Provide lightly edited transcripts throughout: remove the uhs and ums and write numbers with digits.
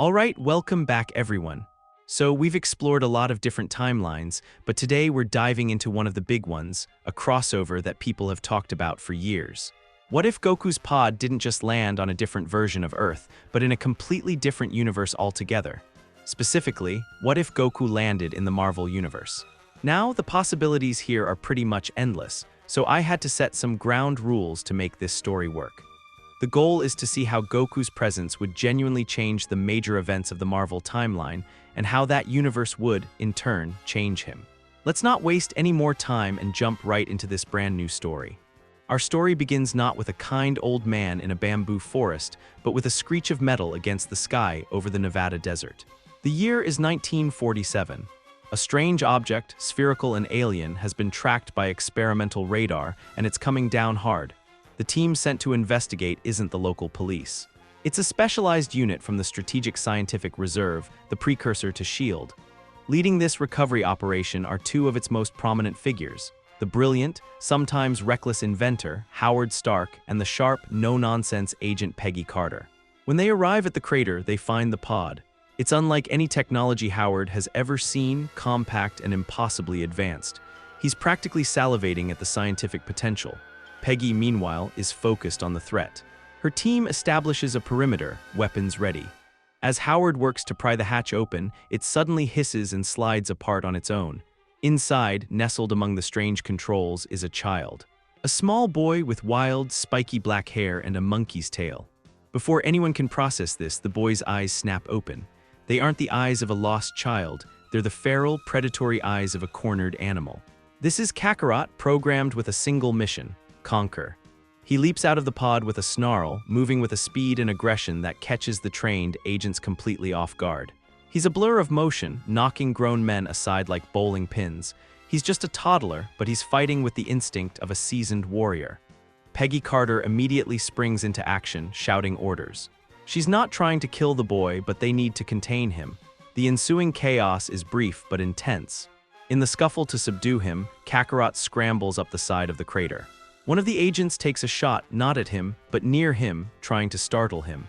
Alright, welcome back everyone. So we've explored a lot of different timelines, but today we're diving into one of the big ones, a crossover that people have talked about for years. What if Goku's pod didn't just land on a different version of Earth, but in a completely different universe altogether? Specifically, what if Goku landed in the Marvel Universe? Now, the possibilities here are pretty much endless, so I had to set some ground rules to make this story work. The goal is to see how Goku's presence would genuinely change the major events of the Marvel timeline, and how that universe would, in turn, change him. Let's not waste any more time and jump right into this brand new story. Our story begins not with a kind old man in a bamboo forest, but with a screech of metal against the sky over the Nevada desert. The year is 1947. A strange object, spherical and alien, has been tracked by experimental radar, and it's coming down hard. The team sent to investigate isn't the local police. It's a specialized unit from the Strategic Scientific Reserve, the precursor to SHIELD. Leading this recovery operation are two of its most prominent figures: the brilliant, sometimes reckless inventor, Howard Stark, and the sharp, no-nonsense agent Peggy Carter. When they arrive at the crater, they find the pod. It's unlike any technology Howard has ever seen, compact and impossibly advanced. He's practically salivating at the scientific potential. Peggy, meanwhile, is focused on the threat. Her team establishes a perimeter, weapons ready. As Howard works to pry the hatch open, it suddenly hisses and slides apart on its own. Inside, nestled among the strange controls, is a child. A small boy with wild, spiky black hair and a monkey's tail. Before anyone can process this, the boy's eyes snap open. They aren't the eyes of a lost child, they're the feral, predatory eyes of a cornered animal. This is Kakarot, programmed with a single mission: conquer. He leaps out of the pod with a snarl, moving with a speed and aggression that catches the trained agents completely off guard. He's a blur of motion, knocking grown men aside like bowling pins. He's just a toddler, but he's fighting with the instinct of a seasoned warrior. Peggy Carter immediately springs into action, shouting orders. She's not trying to kill the boy, but they need to contain him. The ensuing chaos is brief but intense. In the scuffle to subdue him, Kakarot scrambles up the side of the crater. One of the agents takes a shot, not at him, but near him, trying to startle him.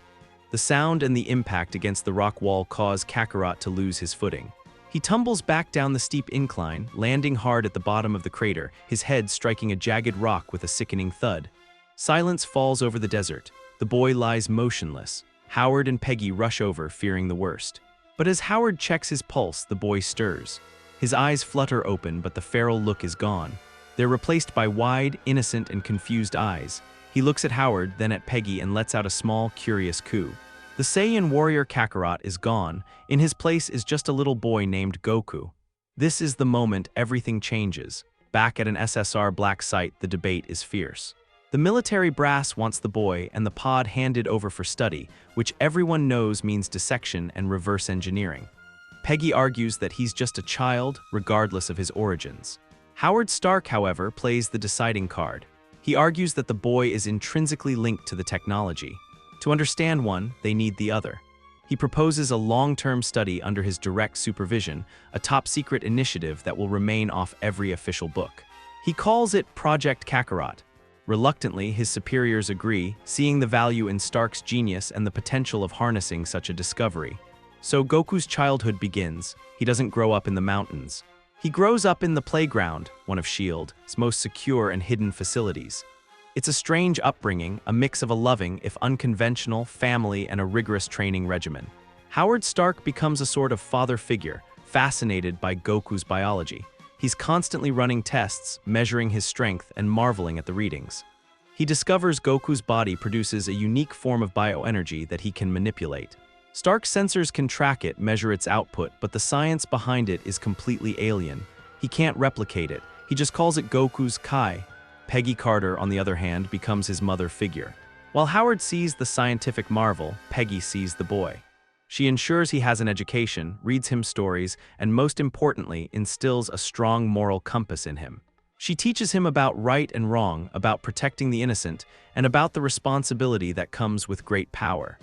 The sound and the impact against the rock wall cause Kakarot to lose his footing. He tumbles back down the steep incline, landing hard at the bottom of the crater, his head striking a jagged rock with a sickening thud. Silence falls over the desert. The boy lies motionless. Howard and Peggy rush over, fearing the worst. But as Howard checks his pulse, the boy stirs. His eyes flutter open, but the feral look is gone. They're replaced by wide, innocent, and confused eyes. He looks at Howard, then at Peggy, and lets out a small, curious coo. The Saiyan warrior Kakarot is gone. In his place is just a little boy named Goku. This is the moment everything changes. Back at an SSR black site, the debate is fierce. The military brass wants the boy and the pod handed over for study, which everyone knows means dissection and reverse engineering. Peggy argues that he's just a child, regardless of his origins. Howard Stark, however, plays the deciding card. He argues that the boy is intrinsically linked to the technology. To understand one, they need the other. He proposes a long-term study under his direct supervision, a top-secret initiative that will remain off every official book. He calls it Project Kakarot. Reluctantly, his superiors agree, seeing the value in Stark's genius and the potential of harnessing such a discovery. So Goku's childhood begins. He doesn't grow up in the mountains. He grows up in the playground, one of SHIELD's most secure and hidden facilities. It's a strange upbringing, a mix of a loving, if unconventional, family and a rigorous training regimen. Howard Stark becomes a sort of father figure, fascinated by Goku's biology. He's constantly running tests, measuring his strength, and marveling at the readings. He discovers Goku's body produces a unique form of bioenergy that he can manipulate. Stark's sensors can track it, measure its output, but the science behind it is completely alien. He can't replicate it. He just calls it Goku's Kai. Peggy Carter, on the other hand, becomes his mother figure. While Howard sees the scientific marvel, Peggy sees the boy. She ensures he has an education, reads him stories, and most importantly, instills a strong moral compass in him. She teaches him about right and wrong, about protecting the innocent, and about the responsibility that comes with great power.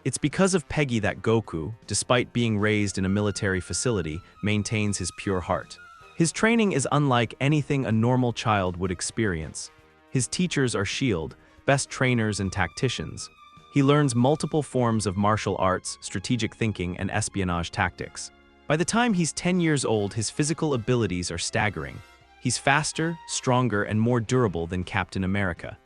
It's because of Peggy that Goku, despite being raised in a military facility, maintains his pure heart. His training is unlike anything a normal child would experience. His teachers are SHIELD, best trainers and tacticians. He learns multiple forms of martial arts, strategic thinking, and espionage tactics. By the time he's 10 years old, his physical abilities are staggering. He's faster, stronger, and more durable than Captain America.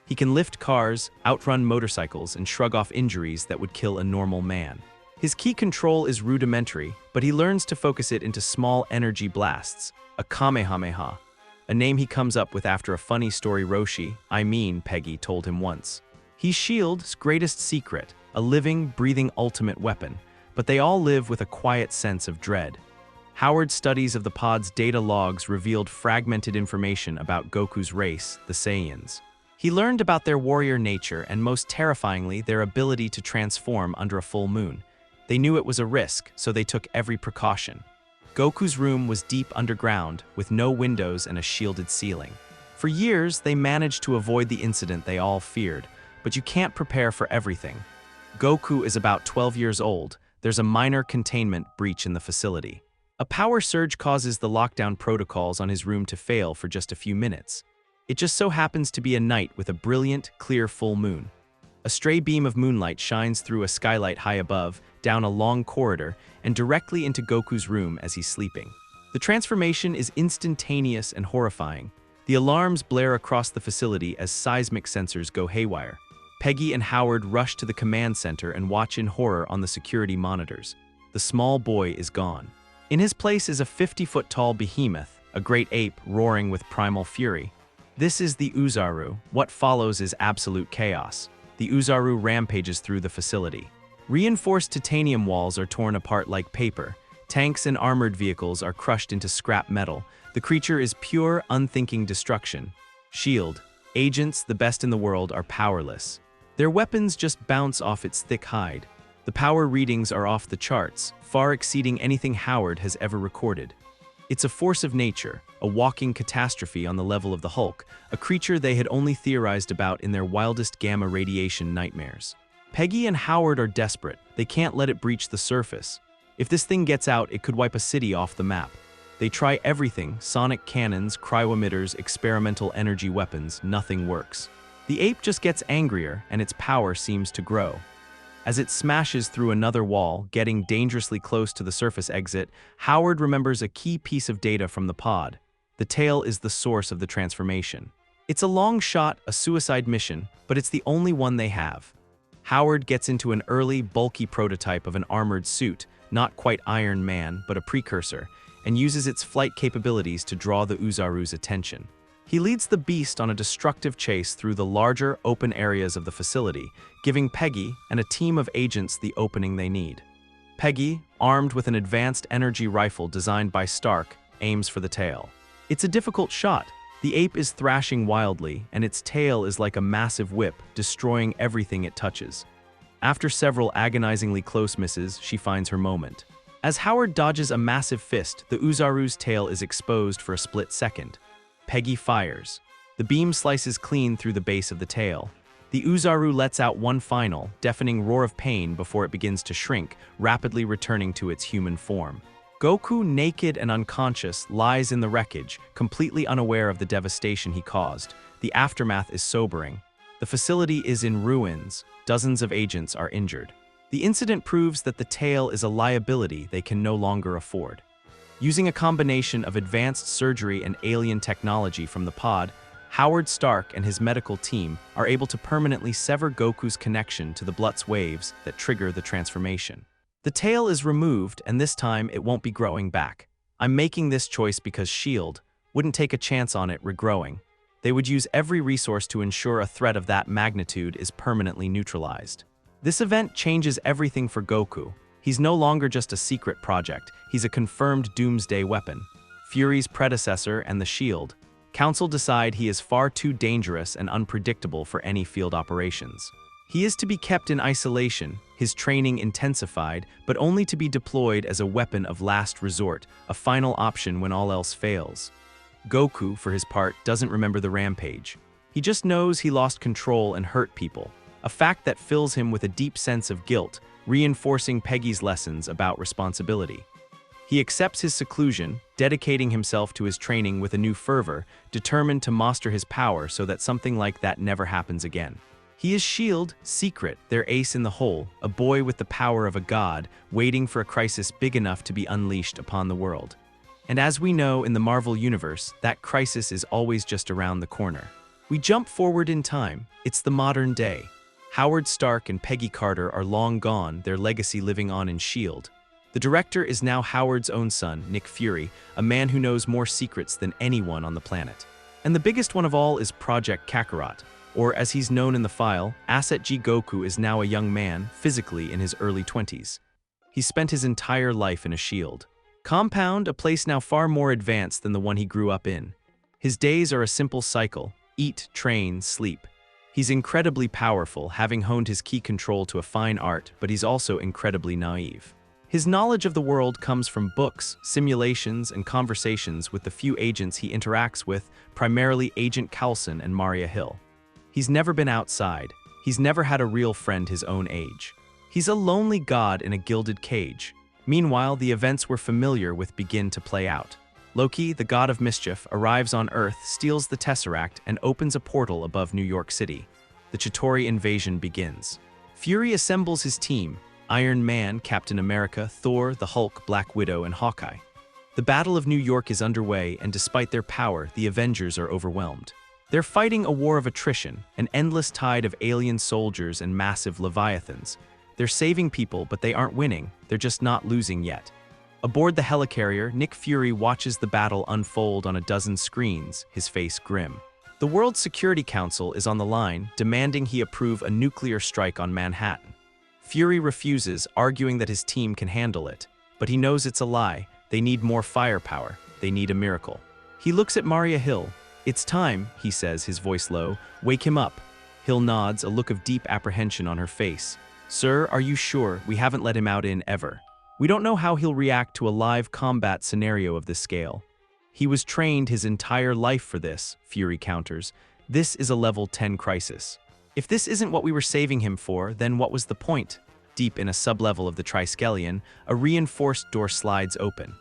He can lift cars, outrun motorcycles, and shrug off injuries that would kill a normal man. His key control is rudimentary, but he learns to focus it into small energy blasts, a Kamehameha, a name he comes up with after a funny story Peggy told him once. He's S.H.I.E.L.D.'s greatest secret, a living, breathing ultimate weapon, but they all live with a quiet sense of dread. Howard's studies of the pod's data logs revealed fragmented information about Goku's race, the Saiyans. He learned about their warrior nature and, most terrifyingly, their ability to transform under a full moon. They knew it was a risk, so they took every precaution. Goku's room was deep underground, with no windows and a shielded ceiling. For years, they managed to avoid the incident they all feared, but you can't prepare for everything. Goku is about 12 years old. There's a minor containment breach in the facility. A power surge causes the lockdown protocols on his room to fail for just a few minutes. It just so happens to be a night with a brilliant, clear full moon. A stray beam of moonlight shines through a skylight high above, down a long corridor, and directly into Goku's room as he's sleeping. The transformation is instantaneous and horrifying. The alarms blare across the facility as seismic sensors go haywire. Peggy and Howard rush to the command center and watch in horror on the security monitors. The small boy is gone. In his place is a 50-foot-tall behemoth, a great ape roaring with primal fury. This is the Oozaru. What follows is absolute chaos. The Oozaru rampages through the facility. Reinforced titanium walls are torn apart like paper. Tanks and armored vehicles are crushed into scrap metal. The creature is pure, unthinking destruction. S.H.I.E.L.D. Agents, the best in the world, are powerless. Their weapons just bounce off its thick hide. The power readings are off the charts, far exceeding anything Howard has ever recorded. It's a force of nature, a walking catastrophe on the level of the Hulk, a creature they had only theorized about in their wildest gamma radiation nightmares. Peggy and Howard are desperate. They can't let it breach the surface. If this thing gets out, it could wipe a city off the map. They try everything: sonic cannons, cryo-emitters, experimental energy weapons. Nothing works. The ape just gets angrier, and its power seems to grow. As it smashes through another wall, getting dangerously close to the surface exit, Howard remembers a key piece of data from the pod. The tail is the source of the transformation. It's a long shot, a suicide mission, but it's the only one they have. Howard gets into an early, bulky prototype of an armored suit, not quite Iron Man, but a precursor, and uses its flight capabilities to draw the Oozaru's attention. He leads the beast on a destructive chase through the larger, open areas of the facility, giving Peggy and a team of agents the opening they need. Peggy, armed with an advanced energy rifle designed by Stark, aims for the tail. It's a difficult shot. The ape is thrashing wildly, and its tail is like a massive whip, destroying everything it touches. After several agonizingly close misses, she finds her moment. As Howard dodges a massive fist, the Oozaru's tail is exposed for a split second. Peggy fires. The beam slices clean through the base of the tail. The Oozaru lets out one final, deafening roar of pain before it begins to shrink, rapidly returning to its human form. Goku, naked and unconscious, lies in the wreckage, completely unaware of the devastation he caused. The aftermath is sobering. The facility is in ruins. Dozens of agents are injured. The incident proves that the tail is a liability they can no longer afford. Using a combination of advanced surgery and alien technology from the pod, Howard Stark and his medical team are able to permanently sever Goku's connection to the Blutz waves that trigger the transformation. The tail is removed, and this time it won't be growing back. I'm making this choice because S.H.I.E.L.D. wouldn't take a chance on it regrowing. They would use every resource to ensure a threat of that magnitude is permanently neutralized. This event changes everything for Goku. He's no longer just a secret project, he's a confirmed doomsday weapon. Fury's predecessor and the S.H.I.E.L.D. Council decide he is far too dangerous and unpredictable for any field operations. He is to be kept in isolation, his training intensified, but only to be deployed as a weapon of last resort, a final option when all else fails. Goku, for his part, doesn't remember the rampage. He just knows he lost control and hurt people, a fact that fills him with a deep sense of guilt, reinforcing Peggy's lessons about responsibility. He accepts his seclusion, dedicating himself to his training with a new fervor, determined to master his power so that something like that never happens again. He is Shield, Secret, their ace in the hole, a boy with the power of a god, waiting for a crisis big enough to be unleashed upon the world. And as we know in the Marvel Universe, that crisis is always just around the corner. We jump forward in time. It's the modern day. Howard Stark and Peggy Carter are long gone, their legacy living on in S.H.I.E.L.D. The director is now Howard's own son, Nick Fury, a man who knows more secrets than anyone on the planet. And the biggest one of all is Project Kakarot, or as he's known in the file, Asset G Goku is now a young man, physically in his early 20s. He spent his entire life in a S.H.I.E.L.D. compound, a place now far more advanced than the one he grew up in. His days are a simple cycle: eat, train, sleep. He's incredibly powerful, having honed his key control to a fine art, but he's also incredibly naive. His knowledge of the world comes from books, simulations, and conversations with the few agents he interacts with, primarily Agent Coulson and Maria Hill. He's never been outside. He's never had a real friend his own age. He's a lonely god in a gilded cage. Meanwhile, the events we're familiar with begin to play out. Loki, the god of mischief, arrives on Earth, steals the Tesseract, and opens a portal above New York City. The Chitauri invasion begins. Fury assembles his team: Iron Man, Captain America, Thor, the Hulk, Black Widow, and Hawkeye. The Battle of New York is underway, and despite their power, the Avengers are overwhelmed. They're fighting a war of attrition, an endless tide of alien soldiers and massive leviathans. They're saving people, but they aren't winning. They're just not losing yet. Aboard the helicarrier, Nick Fury watches the battle unfold on a dozen screens, his face grim. The World Security Council is on the line, demanding he approve a nuclear strike on Manhattan. Fury refuses, arguing that his team can handle it. But he knows it's a lie. They need more firepower. They need a miracle. He looks at Maria Hill. "It's time," he says, his voice low. "Wake him up." Hill nods, a look of deep apprehension on her face. "Sir, are you sure? We haven't let him out in ever. We don't know how he'll react to a live combat scenario of this scale." "He was trained his entire life for this," Fury counters. "This is a level 10 crisis. If this isn't what we were saving him for, then what was the point?" Deep in a sublevel of the Triskelion, a reinforced door slides open.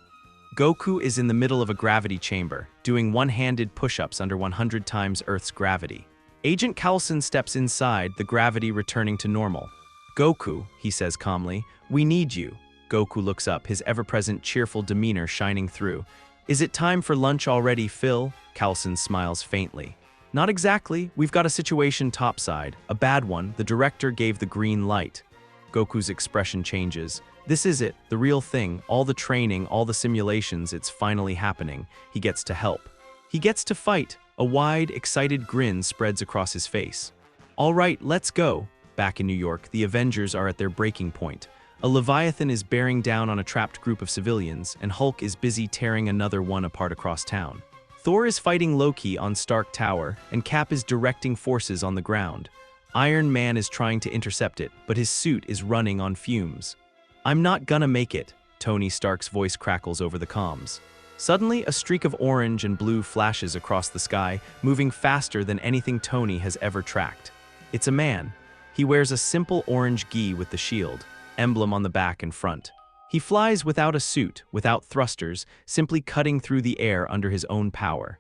Goku is in the middle of a gravity chamber, doing one-handed push-ups under 100 times Earth's gravity. Agent Coulson steps inside, the gravity returning to normal. "Goku," he says calmly, "we need you." Goku looks up, his ever-present cheerful demeanor shining through. "Is it time for lunch already, Phil?" Coulson smiles faintly. "Not exactly. We've got a situation topside. A bad one. The director gave the green light." Goku's expression changes. "This is it, the real thing. All the training, all the simulations, it's finally happening. He gets to help. He gets to fight." A wide, excited grin spreads across his face. "All right, let's go." Back in New York, the Avengers are at their breaking point. A Leviathan is bearing down on a trapped group of civilians, and Hulk is busy tearing another one apart across town. Thor is fighting Loki on Stark Tower, and Cap is directing forces on the ground. Iron Man is trying to intercept it, but his suit is running on fumes. "I'm not gonna make it," Tony Stark's voice crackles over the comms. Suddenly, a streak of orange and blue flashes across the sky, moving faster than anything Tony has ever tracked. It's a man. He wears a simple orange gi with the shield emblem on the back and front. He flies without a suit, without thrusters, simply cutting through the air under his own power.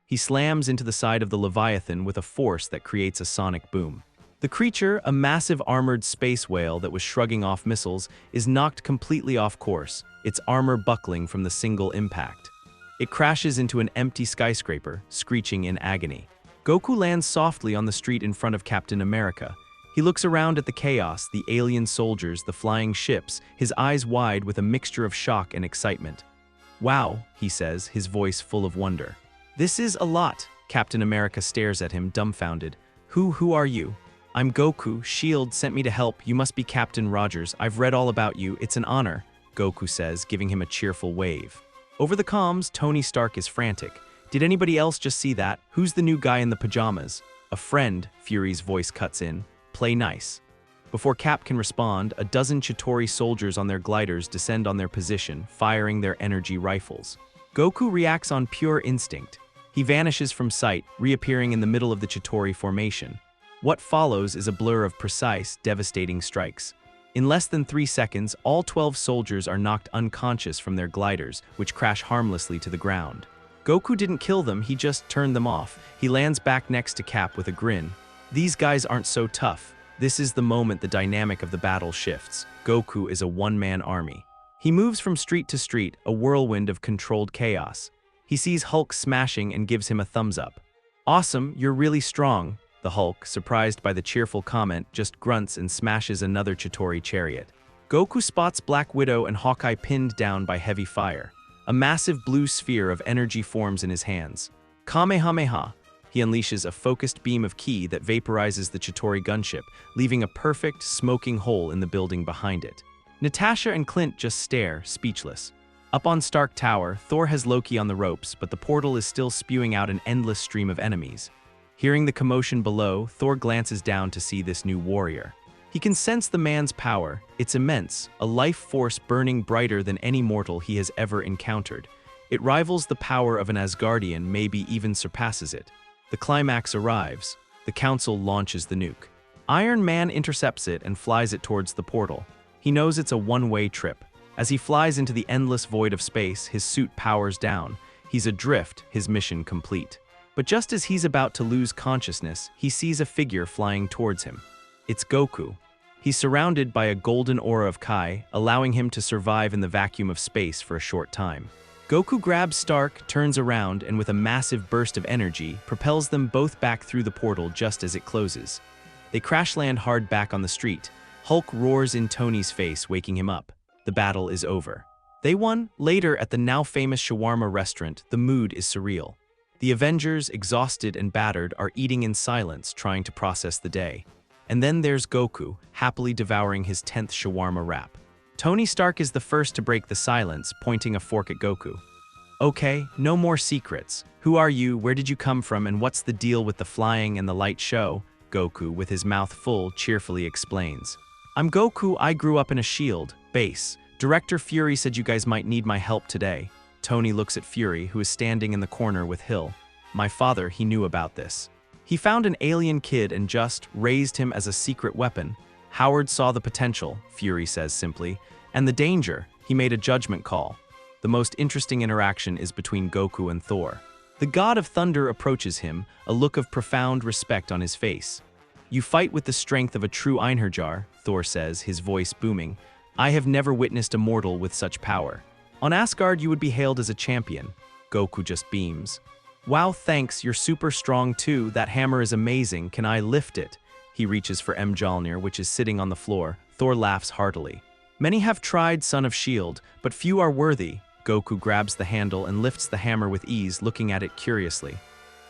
He slams into the side of the Leviathan with a force that creates a sonic boom. The creature, a massive armored space whale that was shrugging off missiles, is knocked completely off course, its armor buckling from the single impact. It crashes into an empty skyscraper, screeching in agony. Goku lands softly on the street in front of Captain America. He looks around at the chaos, the alien soldiers, the flying ships, his eyes wide with a mixture of shock and excitement. "Wow," he says, his voice full of wonder. "This is a lot." Captain America stares at him, dumbfounded. Who are you?" "I'm Goku. S.H.I.E.L.D. sent me to help. You must be Captain Rogers. I've read all about you. It's an honor," Goku says, giving him a cheerful wave. Over the comms, Tony Stark is frantic. "Did anybody else just see that? Who's the new guy in the pajamas?" "A friend," Fury's voice cuts in. "Play nice." Before Cap can respond, a dozen Chitauri soldiers on their gliders descend on their position, firing their energy rifles. Goku reacts on pure instinct. He vanishes from sight, reappearing in the middle of the Chitauri formation. What follows is a blur of precise, devastating strikes. In less than 3 seconds, all 12 soldiers are knocked unconscious from their gliders, which crash harmlessly to the ground. Goku didn't kill them, he just turned them off. He lands back next to Cap with a grin. These guys aren't so tough. This is the moment the dynamic of the battle shifts. Goku is a one-man army. He moves from street to street, a whirlwind of controlled chaos. He sees Hulk smashing and gives him a thumbs up. "Awesome, you're really strong." The Hulk, surprised by the cheerful comment, just grunts and smashes another Chitauri chariot. Goku spots Black Widow and Hawkeye pinned down by heavy fire. A massive blue sphere of energy forms in his hands. Kamehameha. He unleashes a focused beam of ki that vaporizes the Chitauri gunship, leaving a perfect, smoking hole in the building behind it. Natasha and Clint just stare, speechless. Up on Stark Tower, Thor has Loki on the ropes, but the portal is still spewing out an endless stream of enemies. Hearing the commotion below, Thor glances down to see this new warrior. He can sense the man's power. It's immense, a life force burning brighter than any mortal he has ever encountered. It rivals the power of an Asgardian, maybe even surpasses it. The climax arrives. The Council launches the nuke. Iron Man intercepts it and flies it towards the portal. He knows it's a one-way trip. As he flies into the endless void of space, his suit powers down. He's adrift, his mission complete. But just as he's about to lose consciousness, he sees a figure flying towards him. It's Goku. He's surrounded by a golden aura of Kai, allowing him to survive in the vacuum of space for a short time. Goku grabs Stark, turns around, and with a massive burst of energy, propels them both back through the portal just as it closes. They crash-land hard back on the street. Hulk roars in Tony's face, waking him up. The battle is over. They won. Later, at the now-famous shawarma restaurant, the mood is surreal. The Avengers, exhausted and battered, are eating in silence, trying to process the day. And then there's Goku, happily devouring his 10th shawarma wrap. Tony Stark is the first to break the silence, pointing a fork at Goku. "Okay, no more secrets. Who are you, where did you come from, and what's the deal with the flying and the light show?" Goku, with his mouth full, cheerfully explains. "I'm Goku, I grew up in a shield base. Director Fury said you guys might need my help today." Tony looks at Fury, who is standing in the corner with Hill. "My father, he knew about this. He found an alien kid and just raised him as a secret weapon. Howard saw the potential," Fury says simply, "and the danger. He made a judgment call." The most interesting interaction is between Goku and Thor. The god of thunder approaches him, a look of profound respect on his face. "You fight with the strength of a true Einherjar," Thor says, his voice booming. "I have never witnessed a mortal with such power. On Asgard, you would be hailed as a champion." Goku just beams. "Wow, thanks, you're super strong too. That hammer is amazing. Can I lift it?" He reaches for Mjolnir, which is sitting on the floor. Thor laughs heartily. "Many have tried, son of Shield, but few are worthy." Goku grabs the handle and lifts the hammer with ease, looking at it curiously.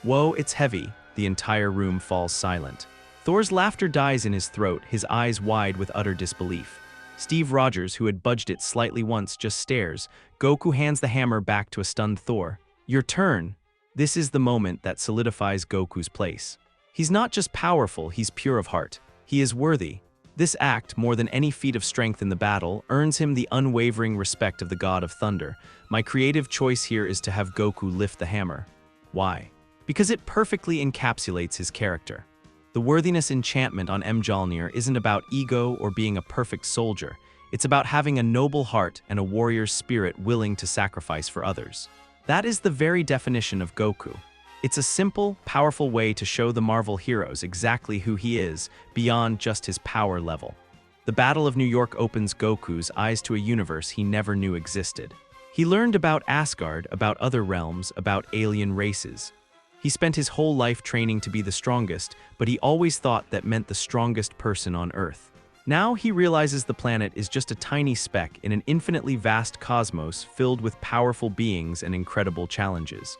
"Whoa, it's heavy." The entire room falls silent. Thor's laughter dies in his throat, his eyes wide with utter disbelief. Steve Rogers, who had budged it slightly once, just stares. Goku hands the hammer back to a stunned Thor. "Your turn." This is the moment that solidifies Goku's place. He's not just powerful, he's pure of heart. He is worthy. This act, more than any feat of strength in the battle, earns him the unwavering respect of the God of Thunder. My creative choice here is to have Goku lift the hammer. Why? Because it perfectly encapsulates his character. The worthiness enchantment on Mjolnir isn't about ego or being a perfect soldier. It's about having a noble heart and a warrior's spirit willing to sacrifice for others. That is the very definition of Goku. It's a simple, powerful way to show the Marvel heroes exactly who he is, beyond just his power level. The Battle of New York opens Goku's eyes to a universe he never knew existed. He learned about Asgard, about other realms, about alien races. He spent his whole life training to be the strongest, but he always thought that meant the strongest person on Earth. Now he realizes the planet is just a tiny speck in an infinitely vast cosmos filled with powerful beings and incredible challenges.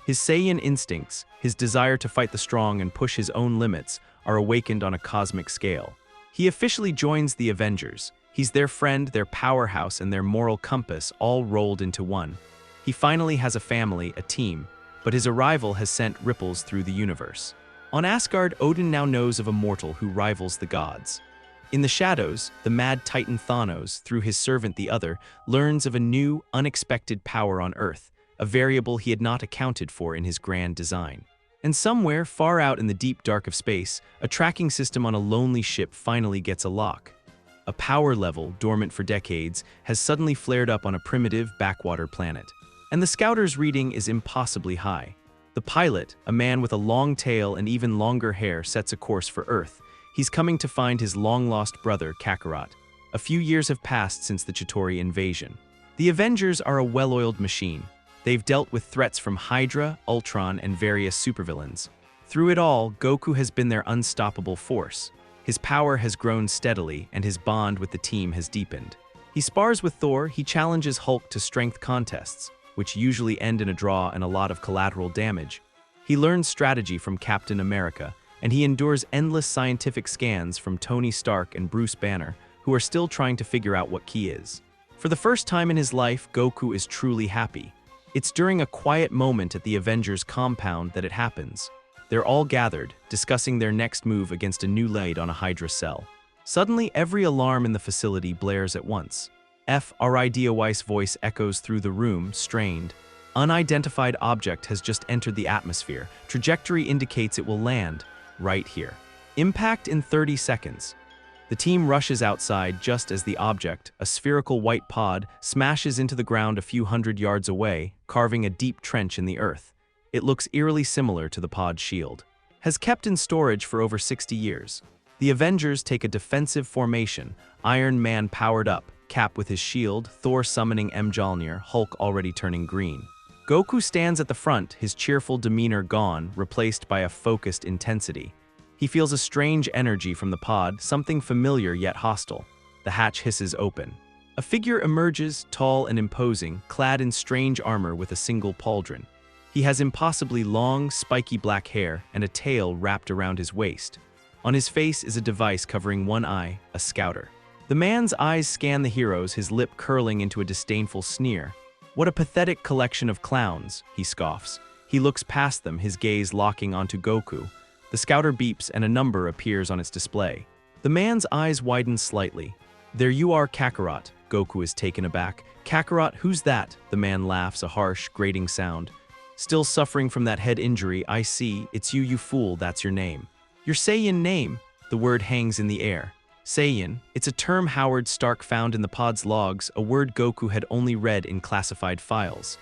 His Saiyan instincts, his desire to fight the strong and push his own limits, are awakened on a cosmic scale. He officially joins the Avengers. He's their friend, their powerhouse, and their moral compass all rolled into one. He finally has a family, a team, but his arrival has sent ripples through the universe. On Asgard, Odin now knows of a mortal who rivals the gods. In the shadows, the mad titan Thanos, through his servant the Other, learns of a new, unexpected power on Earth, a variable he had not accounted for in his grand design. And somewhere, far out in the deep dark of space, a tracking system on a lonely ship finally gets a lock. A power level, dormant for decades, has suddenly flared up on a primitive, backwater planet. And the scouter's reading is impossibly high. The pilot, a man with a long tail and even longer hair, sets a course for Earth. He's coming to find his long-lost brother, Kakarot. A few years have passed since the Chitauri invasion. The Avengers are a well-oiled machine. They've dealt with threats from Hydra, Ultron, and various supervillains. Through it all, Goku has been their unstoppable force. His power has grown steadily, and his bond with the team has deepened. He spars with Thor, he challenges Hulk to strength contests, which usually end in a draw and a lot of collateral damage. He learns strategy from Captain America, and he endures endless scientific scans from Tony Stark and Bruce Banner, who are still trying to figure out what Ki is. For the first time in his life, Goku is truly happy. It's during a quiet moment at the Avengers compound that it happens. They're all gathered, discussing their next move against a new raid on a Hydra cell. Suddenly, every alarm in the facility blares at once. FRIDOI's voice echoes through the room, strained. Unidentified object has just entered the atmosphere. Trajectory indicates it will land right here. Impact in 30 seconds. The team rushes outside just as the object, a spherical white pod, smashes into the ground a few hundred yards away, carving a deep trench in the earth. It looks eerily similar to the pod's shield. Has kept in storage for over 60 years. The Avengers take a defensive formation, Iron Man powered up, Cap with his shield, Thor summoning Mjolnir, Hulk already turning green. Goku stands at the front, his cheerful demeanor gone, replaced by a focused intensity. He feels a strange energy from the pod, something familiar yet hostile. The hatch hisses open. A figure emerges, tall and imposing, clad in strange armor with a single pauldron. He has impossibly long, spiky black hair and a tail wrapped around his waist. On his face is a device covering one eye, a scouter. The man's eyes scan the heroes, his lip curling into a disdainful sneer. What a pathetic collection of clowns, he scoffs. He looks past them, his gaze locking onto Goku. The scouter beeps and a number appears on its display. The man's eyes widen slightly. There you are, Kakarot. Goku is taken aback. Kakarot, who's that? The man laughs, a harsh, grating sound. Still suffering from that head injury, I see. It's you, you fool, that's your name. Your Saiyan name. The word hangs in the air. Saiyan, it's a term Howard Stark found in the pod's logs, a word Goku had only read in classified files.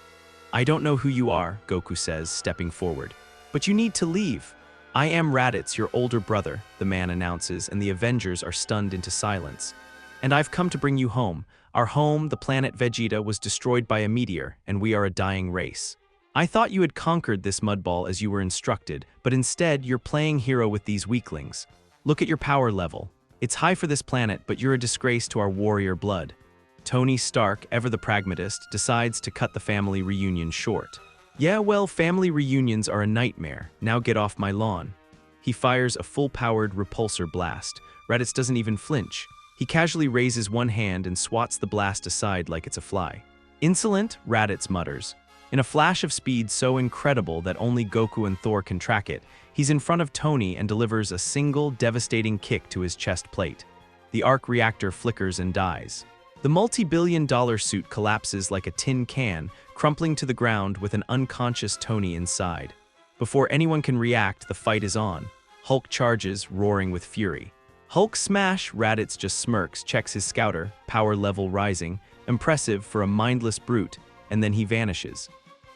I don't know who you are, Goku says, stepping forward. But you need to leave. I am Raditz, your older brother, the man announces, and the Avengers are stunned into silence. And I've come to bring you home. Our home, the planet Vegeta, was destroyed by a meteor, and we are a dying race. I thought you had conquered this mudball as you were instructed, but instead you're playing hero with these weaklings. Look at your power level. It's high for this planet, but you're a disgrace to our warrior blood. Tony Stark, ever the pragmatist, decides to cut the family reunion short. Yeah, well, family reunions are a nightmare. Now get off my lawn. He fires a full-powered repulsor blast. Raditz doesn't even flinch. He casually raises one hand and swats the blast aside like it's a fly. Insolent, Raditz mutters. In a flash of speed so incredible that only Goku and Thor can track it, he's in front of Tony and delivers a single, devastating kick to his chest plate. The arc reactor flickers and dies. The multi-billion-dollar suit collapses like a tin can, crumpling to the ground with an unconscious Tony inside. Before anyone can react, the fight is on. Hulk charges, roaring with fury. Hulk smash, Raditz just smirks, checks his scouter, power level rising, impressive for a mindless brute, and then he vanishes.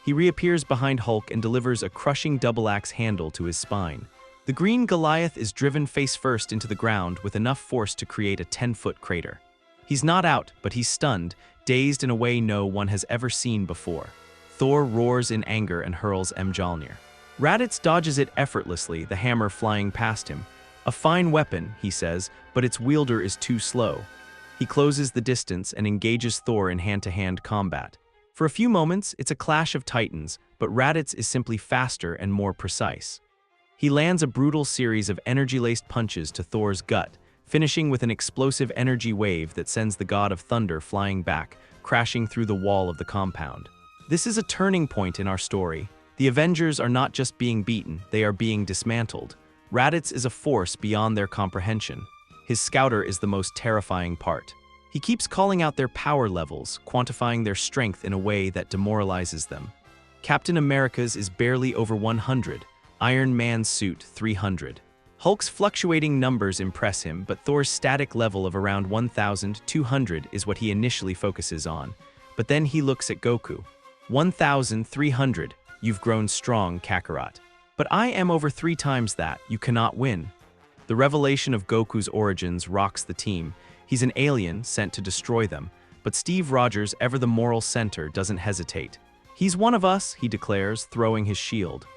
He reappears behind Hulk and delivers a crushing double-axe handle to his spine. The green Goliath is driven face-first into the ground with enough force to create a 10-foot crater. He's not out, but he's stunned, dazed in a way no one has ever seen before. Thor roars in anger and hurls Mjolnir. Raditz dodges it effortlessly, the hammer flying past him. A fine weapon, he says, but its wielder is too slow. He closes the distance and engages Thor in hand-to-hand combat. For a few moments, it's a clash of titans, but Raditz is simply faster and more precise. He lands a brutal series of energy-laced punches to Thor's gut, finishing with an explosive energy wave that sends the god of thunder flying back, crashing through the wall of the compound. This is a turning point in our story. The Avengers are not just being beaten, they are being dismantled. Raditz is a force beyond their comprehension. His scouter is the most terrifying part. He keeps calling out their power levels, quantifying their strength in a way that demoralizes them. Captain America's is barely over 100, Iron Man's suit 300. Hulk's fluctuating numbers impress him, but Thor's static level of around 1,200 is what he initially focuses on. But then he looks at Goku. 1,300. You've grown strong, Kakarot. But I am over 3 times that. You cannot win. The revelation of Goku's origins rocks the team. He's an alien sent to destroy them. But Steve Rogers, ever the moral center, doesn't hesitate. He's one of us, he declares, throwing his shield.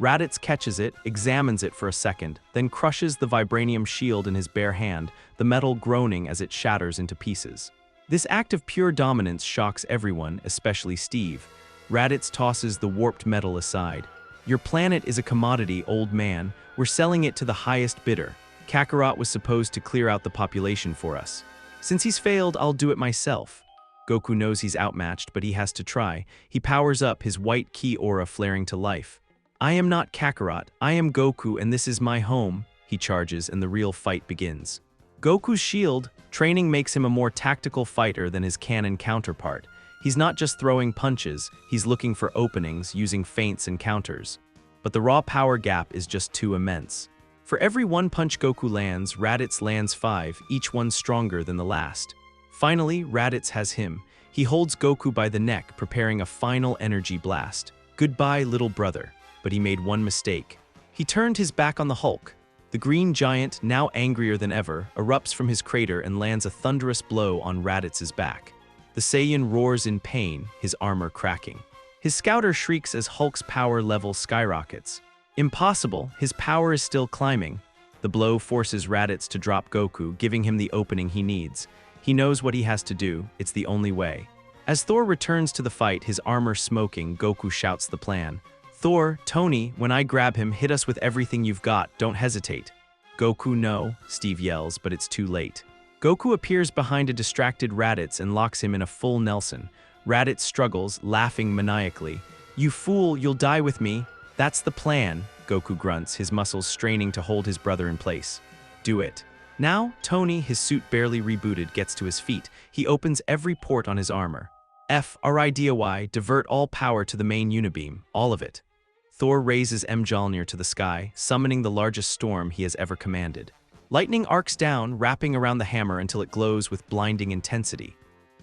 Raditz catches it, examines it for a second, then crushes the vibranium shield in his bare hand, the metal groaning as it shatters into pieces. This act of pure dominance shocks everyone, especially Steve. Raditz tosses the warped metal aside. Your planet is a commodity, old man. We're selling it to the highest bidder. Kakarot was supposed to clear out the population for us. Since he's failed, I'll do it myself. Goku knows he's outmatched, but he has to try. He powers up, his white ki aura flaring to life. I am not Kakarot, I am Goku, and this is my home. He charges, and the real fight begins. Goku's shield training makes him a more tactical fighter than his canon counterpart. He's not just throwing punches, he's looking for openings, using feints and counters. But the raw power gap is just too immense. For every 1 punch Goku lands, Raditz lands 5, each one stronger than the last. Finally, Raditz has him. He holds Goku by the neck, preparing a final energy blast. Goodbye, little brother. But he made one mistake. He turned his back on the Hulk. The green giant, now angrier than ever, erupts from his crater and lands a thunderous blow on Raditz's back. The Saiyan roars in pain, his armor cracking. His scouter shrieks as Hulk's power level skyrockets. Impossible, his power is still climbing. The blow forces Raditz to drop Goku, giving him the opening he needs. He knows what he has to do, it's the only way. As Thor returns to the fight, his armor smoking, Goku shouts the plan. Thor, Tony, when I grab him, hit us with everything you've got, don't hesitate. Goku, no, Steve yells, but it's too late. Goku appears behind a distracted Raditz and locks him in a full Nelson. Raditz struggles, laughing maniacally. You fool, you'll die with me. That's the plan, Goku grunts, his muscles straining to hold his brother in place. Do it. Now, Tony, his suit barely rebooted, gets to his feet. He opens every port on his armor. FRIDOY, divert all power to the main unibeam, all of it. Thor raises Mjolnir to the sky, summoning the largest storm he has ever commanded. Lightning arcs down, wrapping around the hammer until it glows with blinding intensity.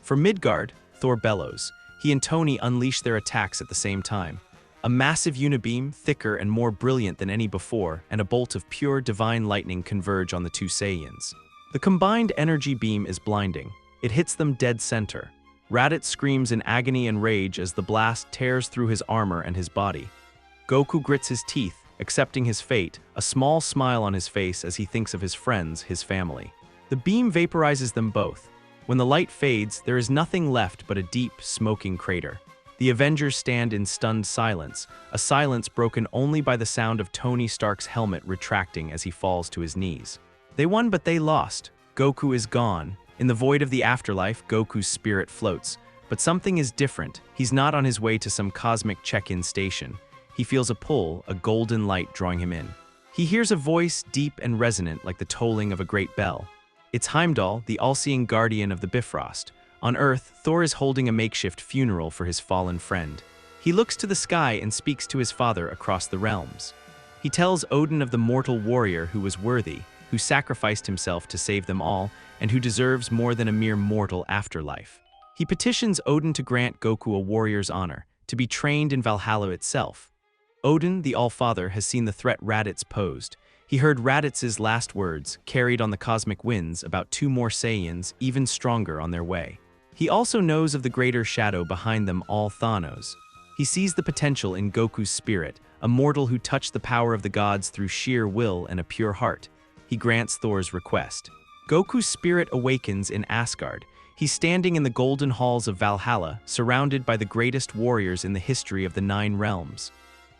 For Midgard, Thor bellows. He and Tony unleash their attacks at the same time. A massive unibeam, thicker and more brilliant than any before, and a bolt of pure divine lightning converge on the 2 Saiyans. The combined energy beam is blinding. It hits them dead center. Raditz screams in agony and rage as the blast tears through his armor and his body. Goku grits his teeth, accepting his fate, a small smile on his face as he thinks of his friends, his family. The beam vaporizes them both. When the light fades, there is nothing left but a deep, smoking crater. The Avengers stand in stunned silence, a silence broken only by the sound of Tony Stark's helmet retracting as he falls to his knees. They won, but they lost. Goku is gone. In the void of the afterlife, Goku's spirit floats. But something is different. He's not on his way to some cosmic check-in station. He feels a pull, a golden light drawing him in. He hears a voice deep and resonant like the tolling of a great bell. It's Heimdall, the all-seeing guardian of the Bifrost. On Earth, Thor is holding a makeshift funeral for his fallen friend. He looks to the sky and speaks to his father across the realms. He tells Odin of the mortal warrior who was worthy, who sacrificed himself to save them all, and who deserves more than a mere mortal afterlife. He petitions Odin to grant Goku a warrior's honor, to be trained in Valhalla itself. Odin, the All-Father, has seen the threat Raditz posed. He heard Raditz's last words, carried on the cosmic winds, about 2 more Saiyans, even stronger, on their way. He also knows of the greater shadow behind them all, Thanos. He sees the potential in Goku's spirit, a mortal who touched the power of the gods through sheer will and a pure heart. He grants Thor's request. Goku's spirit awakens in Asgard. He's standing in the golden halls of Valhalla, surrounded by the greatest warriors in the history of the 9 realms.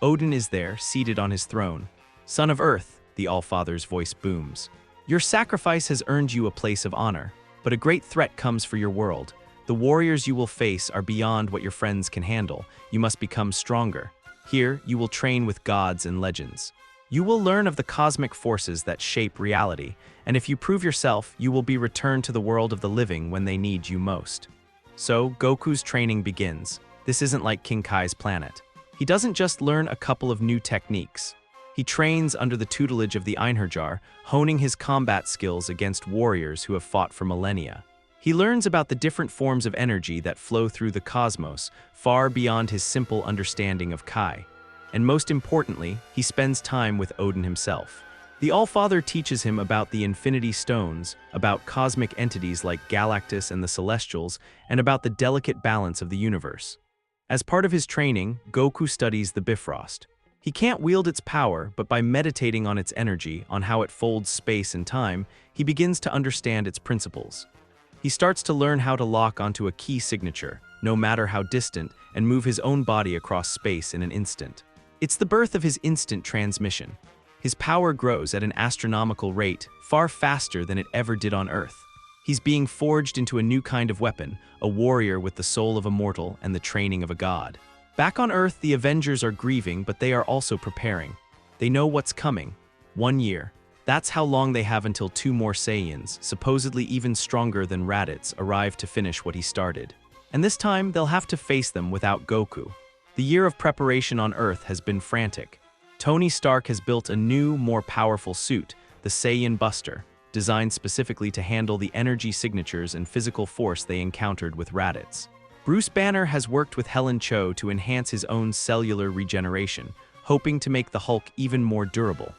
Odin is there, seated on his throne. Son of Earth, the All-Father's voice booms. Your sacrifice has earned you a place of honor, but a great threat comes for your world. The warriors you will face are beyond what your friends can handle. You must become stronger. Here, you will train with gods and legends. You will learn of the cosmic forces that shape reality, and if you prove yourself, you will be returned to the world of the living when they need you most. So, Goku's training begins. This isn't like King Kai's planet. He doesn't just learn a couple of new techniques. He trains under the tutelage of the Einherjar, honing his combat skills against warriors who have fought for millennia. He learns about the different forms of energy that flow through the cosmos, far beyond his simple understanding of Kai. And most importantly, he spends time with Odin himself. The Allfather teaches him about the Infinity Stones, about cosmic entities like Galactus and the Celestials, and about the delicate balance of the universe. As part of his training, Goku studies the Bifrost. He can't wield its power, but by meditating on its energy, on how it folds space and time, he begins to understand its principles. He starts to learn how to lock onto a key signature, no matter how distant, and move his own body across space in an instant. It's the birth of his instant transmission. His power grows at an astronomical rate, far faster than it ever did on Earth. He's being forged into a new kind of weapon, a warrior with the soul of a mortal and the training of a god. Back on Earth, the Avengers are grieving, but they are also preparing. They know what's coming. 1 year. That's how long they have until 2 more Saiyans, supposedly even stronger than Raditz, arrive to finish what he started. And this time, they'll have to face them without Goku. The year of preparation on Earth has been frantic. Tony Stark has built a new, more powerful suit, the Saiyan Buster, designed specifically to handle the energy signatures and physical force they encountered with Raditz. Bruce Banner has worked with Helen Cho to enhance his own cellular regeneration, hoping to make the Hulk even more durable.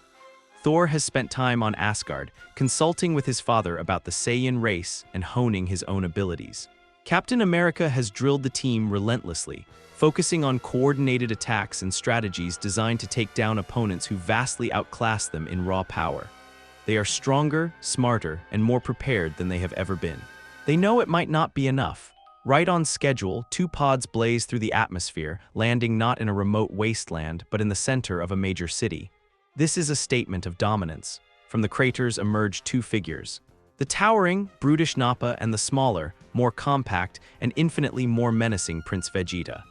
Thor has spent time on Asgard, consulting with his father about the Saiyan race and honing his own abilities. Captain America has drilled the team relentlessly, focusing on coordinated attacks and strategies designed to take down opponents who vastly outclass them in raw power. They are stronger, smarter, and more prepared than they have ever been. They know it might not be enough. Right on schedule, 2 pods blaze through the atmosphere, landing not in a remote wasteland, but in the center of a major city. This is a statement of dominance. From the craters emerge 2 figures. The towering, brutish Nappa and the smaller, more compact, and infinitely more menacing Prince Vegeta.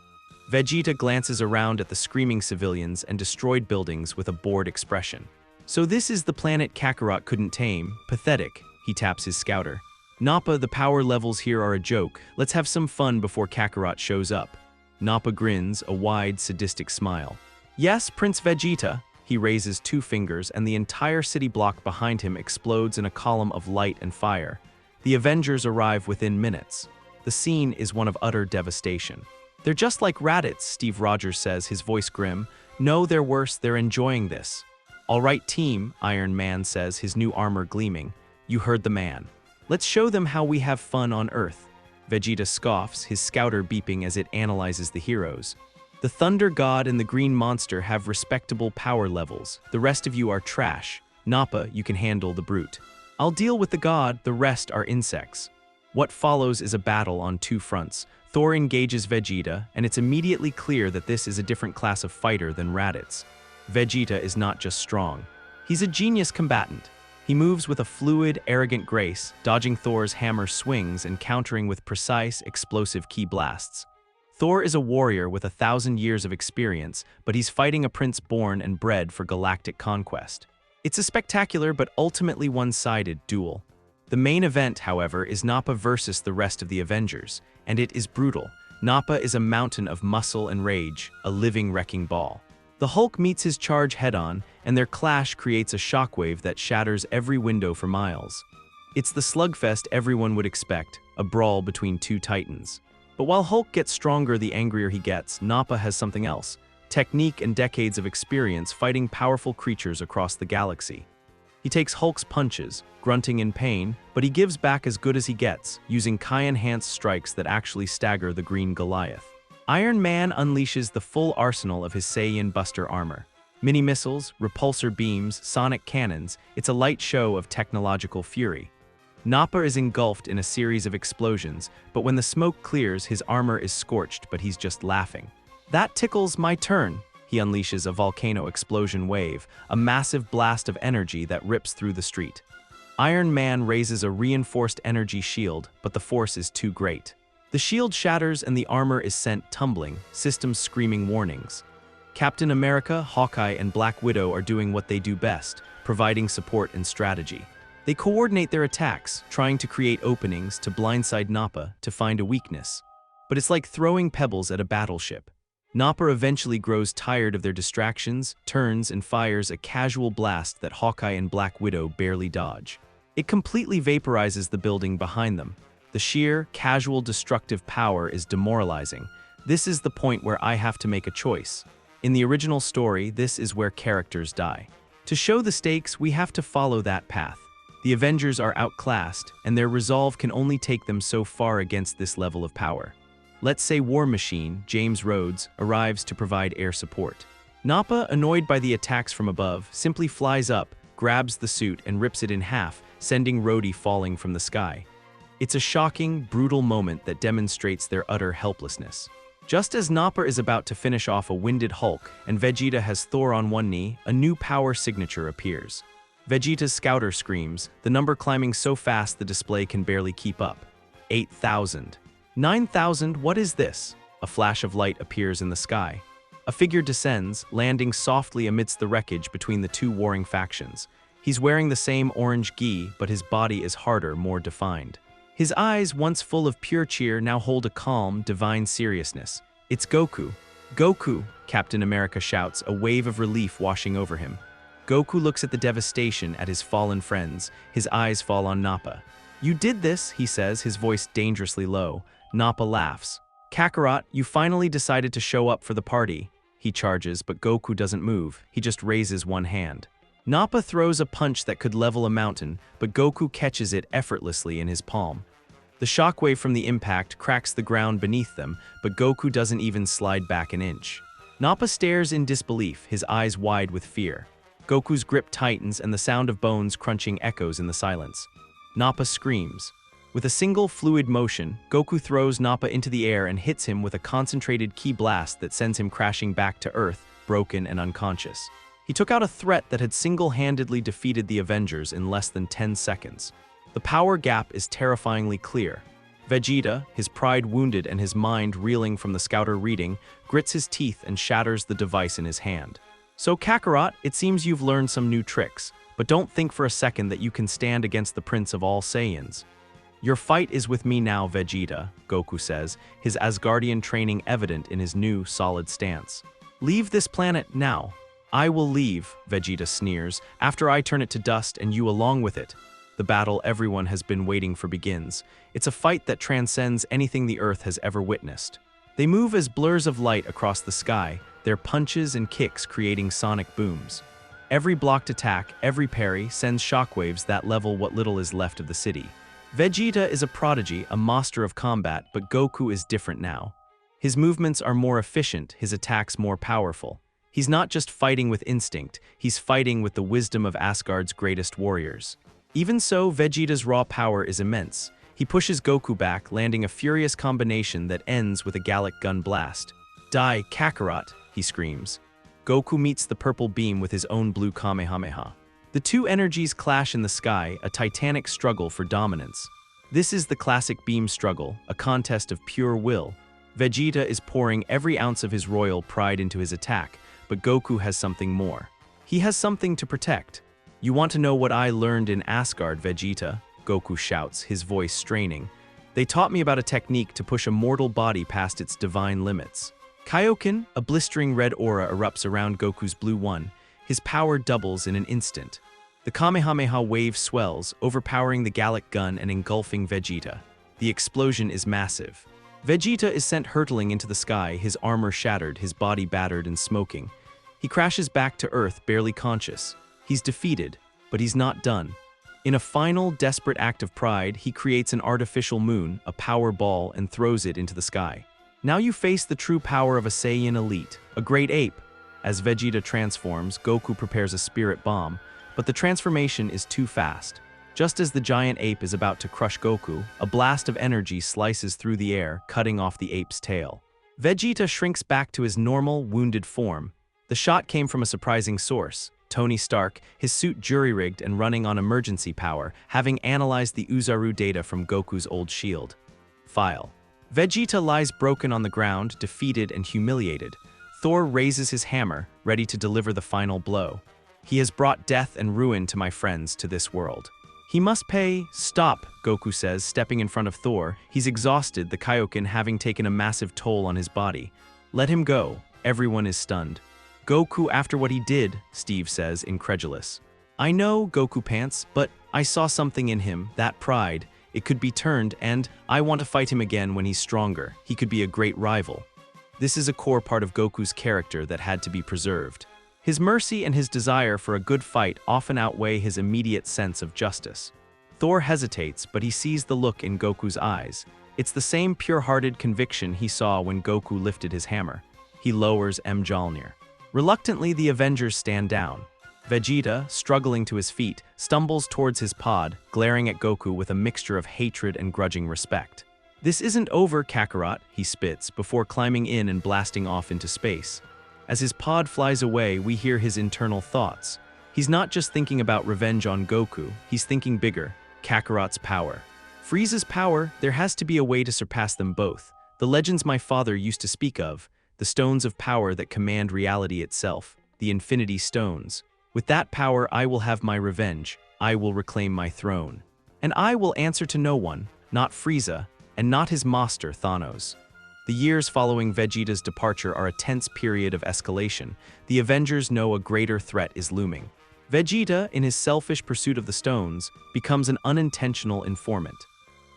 Vegeta glances around at the screaming civilians and destroyed buildings with a bored expression. So this is the planet Kakarot couldn't tame. Pathetic, he taps his scouter. Nappa, the power levels here are a joke. Let's have some fun before Kakarot shows up. Nappa grins, a wide, sadistic smile. Yes, Prince Vegeta. He raises 2 fingers and the entire city block behind him explodes in a column of light and fire. The Avengers arrive within minutes. The scene is one of utter devastation. They're just like Raditz, Steve Rogers says, his voice grim. No, they're worse, they're enjoying this. All right, team, Iron Man says, his new armor gleaming. You heard the man. Let's show them how we have fun on Earth. Vegeta scoffs, his scouter beeping as it analyzes the heroes. The Thunder God and the Green Monster have respectable power levels. The rest of you are trash. Nappa, you can handle the brute. I'll deal with the god, the rest are insects. What follows is a battle on 2 fronts. Thor engages Vegeta, and it's immediately clear that this is a different class of fighter than Raditz. Vegeta is not just strong. He's a genius combatant. He moves with a fluid, arrogant grace, dodging Thor's hammer swings and countering with precise, explosive ki blasts. Thor is a warrior with 1,000 years of experience, but he's fighting a prince born and bred for galactic conquest. It's a spectacular but ultimately one-sided duel. The main event, however, is Nappa versus the rest of the Avengers, and it is brutal. Nappa is a mountain of muscle and rage, a living wrecking ball. The Hulk meets his charge head-on, and their clash creates a shockwave that shatters every window for miles. It's the slugfest everyone would expect, a brawl between 2 titans. But while Hulk gets stronger the angrier he gets, Nappa has something else. Technique and decades of experience fighting powerful creatures across the galaxy. He takes Hulk's punches, grunting in pain, but he gives back as good as he gets, using Kai-enhanced strikes that actually stagger the Green Goliath. Iron Man unleashes the full arsenal of his Saiyan Buster armor. Mini-missiles, repulsor beams, sonic cannons, it's a light show of technological fury. Nappa is engulfed in a series of explosions, but when the smoke clears, his armor is scorched, but he's just laughing. That tickles my turn. He unleashes a volcano explosion wave, a massive blast of energy that rips through the street. Iron Man raises a reinforced energy shield, but the force is too great. The shield shatters and the armor is sent tumbling, systems screaming warnings. Captain America, Hawkeye, and Black Widow are doing what they do best, providing support and strategy. They coordinate their attacks, trying to create openings to blindside Nappa to find a weakness. But it's like throwing pebbles at a battleship. Nappa eventually grows tired of their distractions, turns and fires a casual blast that Hawkeye and Black Widow barely dodge. It completely vaporizes the building behind them. The sheer, casual, destructive power is demoralizing. This is the point where I have to make a choice. In the original story, this is where characters die. To show the stakes, we have to follow that path. The Avengers are outclassed, and their resolve can only take them so far against this level of power. Let's say War Machine, James Rhodes, arrives to provide air support. Nappa, annoyed by the attacks from above, simply flies up, grabs the suit, and rips it in half, sending Rhodey falling from the sky. It's a shocking, brutal moment that demonstrates their utter helplessness. Just as Nappa is about to finish off a winded Hulk and Vegeta has Thor on one knee, a new power signature appears. Vegeta's scouter screams, the number climbing so fast the display can barely keep up. 8,000. 9,000, what is this? A flash of light appears in the sky. A figure descends, landing softly amidst the wreckage between the two warring factions. He's wearing the same orange gi, but his body is harder, more defined. His eyes, once full of pure cheer, now hold a calm, divine seriousness. It's Goku. Goku, Captain America shouts, a wave of relief washing over him. Goku looks at the devastation at his fallen friends. His eyes fall on Nappa. You did this, he says, his voice dangerously low. Nappa laughs. Kakarot, you finally decided to show up for the party. He charges, but Goku doesn't move. He just raises one hand. Nappa throws a punch that could level a mountain, but Goku catches it effortlessly in his palm. The shockwave from the impact cracks the ground beneath them, but Goku doesn't even slide back an inch. Nappa stares in disbelief, his eyes wide with fear. Goku's grip tightens and the sound of bones crunching echoes in the silence. Nappa screams. With a single fluid motion, Goku throws Nappa into the air and hits him with a concentrated ki blast that sends him crashing back to Earth, broken and unconscious. He took out a threat that had single-handedly defeated the Avengers in less than 10 seconds. The power gap is terrifyingly clear. Vegeta, his pride wounded and his mind reeling from the scouter reading, grits his teeth and shatters the device in his hand. So Kakarot, it seems you've learned some new tricks, but don't think for a second that you can stand against the Prince of all Saiyans. Your fight is with me now, Vegeta, Goku says, his Asgardian training evident in his new, solid stance. Leave this planet now. I will leave, Vegeta sneers, after I turn it to dust and you along with it. The battle everyone has been waiting for begins. It's a fight that transcends anything the Earth has ever witnessed. They move as blurs of light across the sky, their punches and kicks creating sonic booms. Every blocked attack, every parry, sends shockwaves that level what little is left of the city. Vegeta is a prodigy, a master of combat, but Goku is different now. His movements are more efficient, his attacks more powerful. He's not just fighting with instinct, he's fighting with the wisdom of Asgard's greatest warriors. Even so, Vegeta's raw power is immense. He pushes Goku back, landing a furious combination that ends with a Gallic gun blast. Die, Kakarot, he screams. Goku meets the purple beam with his own blue Kamehameha. The two energies clash in the sky, a titanic struggle for dominance. This is the classic beam struggle, a contest of pure will. Vegeta is pouring every ounce of his royal pride into his attack, but Goku has something more. He has something to protect. You want to know what I learned in Asgard, Vegeta? Goku shouts, his voice straining. They taught me about a technique to push a mortal body past its divine limits. Kaioken, a blistering red aura erupts around Goku's blue one. His power doubles in an instant. The Kamehameha wave swells, overpowering the Gallic gun and engulfing Vegeta. The explosion is massive. Vegeta is sent hurtling into the sky, his armor shattered, his body battered and smoking. He crashes back to Earth, barely conscious. He's defeated, but he's not done. In a final, desperate act of pride, he creates an artificial moon, a power ball, and throws it into the sky. Now you face the true power of a Saiyan elite, a great ape. As Vegeta transforms, Goku prepares a spirit bomb, but the transformation is too fast. Just as the giant ape is about to crush Goku, a blast of energy slices through the air, cutting off the ape's tail. Vegeta shrinks back to his normal, wounded form. The shot came from a surprising source. Tony Stark, his suit jury-rigged and running on emergency power, having analyzed the Uzaru data from Goku's old shield. File. Vegeta lies broken on the ground, defeated and humiliated. Thor raises his hammer, ready to deliver the final blow. He has brought death and ruin to my friends, to this world. He must pay. Stop, Goku says, stepping in front of Thor. He's exhausted, the Kaioken having taken a massive toll on his body. Let him go. Everyone is stunned. Goku after what he did, Steve says, incredulous. I know, Goku pants, but I saw something in him, that pride. It could be turned, and I want to fight him again when he's stronger. He could be a great rival. This is a core part of Goku's character that had to be preserved. His mercy and his desire for a good fight often outweigh his immediate sense of justice. Thor hesitates, but he sees the look in Goku's eyes. It's the same pure-hearted conviction he saw when Goku lifted his hammer. He lowers Mjolnir. Reluctantly, the Avengers stand down. Vegeta, struggling to his feet, stumbles towards his pod, glaring at Goku with a mixture of hatred and grudging respect. "This isn't over, Kakarot," he spits, before climbing in and blasting off into space. As his pod flies away, we hear his internal thoughts. He's not just thinking about revenge on Goku, he's thinking bigger: Kakarot's power. Frieza's power, there has to be a way to surpass them both. The legends my father used to speak of, the stones of power that command reality itself, the Infinity Stones. With that power, I will have my revenge. I will reclaim my throne. And I will answer to no one, not Frieza, and not his master, Thanos. The years following Vegeta's departure are a tense period of escalation. The Avengers know a greater threat is looming. Vegeta, in his selfish pursuit of the stones, becomes an unintentional informant.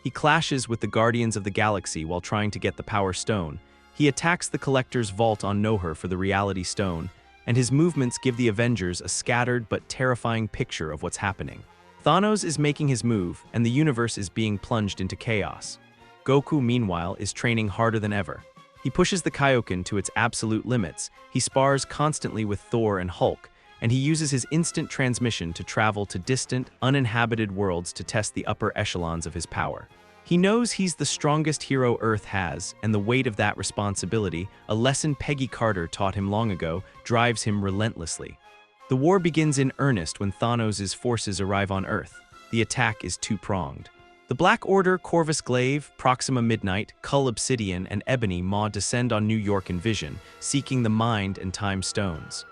He clashes with the Guardians of the Galaxy while trying to get the Power Stone. He attacks the Collector's vault on Nohur for the Reality Stone, and his movements give the Avengers a scattered but terrifying picture of what's happening. Thanos is making his move, and the universe is being plunged into chaos. Goku, meanwhile, is training harder than ever. He pushes the Kaioken to its absolute limits. He spars constantly with Thor and Hulk, and he uses his instant transmission to travel to distant, uninhabited worlds to test the upper echelons of his power. He knows he's the strongest hero Earth has, and the weight of that responsibility, a lesson Peggy Carter taught him long ago, drives him relentlessly. The war begins in earnest when Thanos' forces arrive on Earth. The attack is two-pronged. The Black Order, Corvus Glaive, Proxima Midnight, Cull Obsidian, and Ebony Maw descend on New York in Vision, seeking the Mind and Time Stones.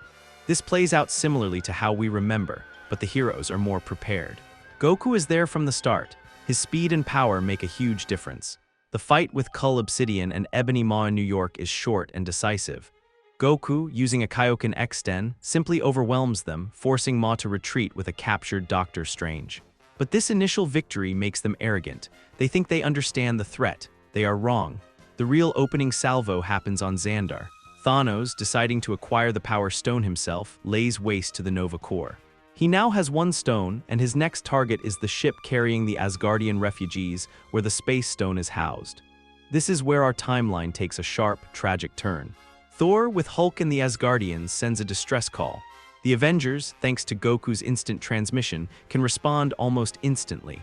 This plays out similarly to how we remember, but the heroes are more prepared. Goku is there from the start. His speed and power make a huge difference. The fight with Cull Obsidian and Ebony Maw in New York is short and decisive. Goku, using a Kaioken Exten, simply overwhelms them, forcing Maw to retreat with a captured Doctor Strange. But this initial victory makes them arrogant. They think they understand the threat. They are wrong. The real opening salvo happens on Xandar. Thanos, deciding to acquire the Power Stone himself, lays waste to the Nova Corps. He now has one stone, and his next target is the ship carrying the Asgardian refugees, where the Space Stone is housed. This is where our timeline takes a sharp, tragic turn. Thor, with Hulk and the Asgardians, sends a distress call. The Avengers, thanks to Goku's instant transmission, can respond almost instantly.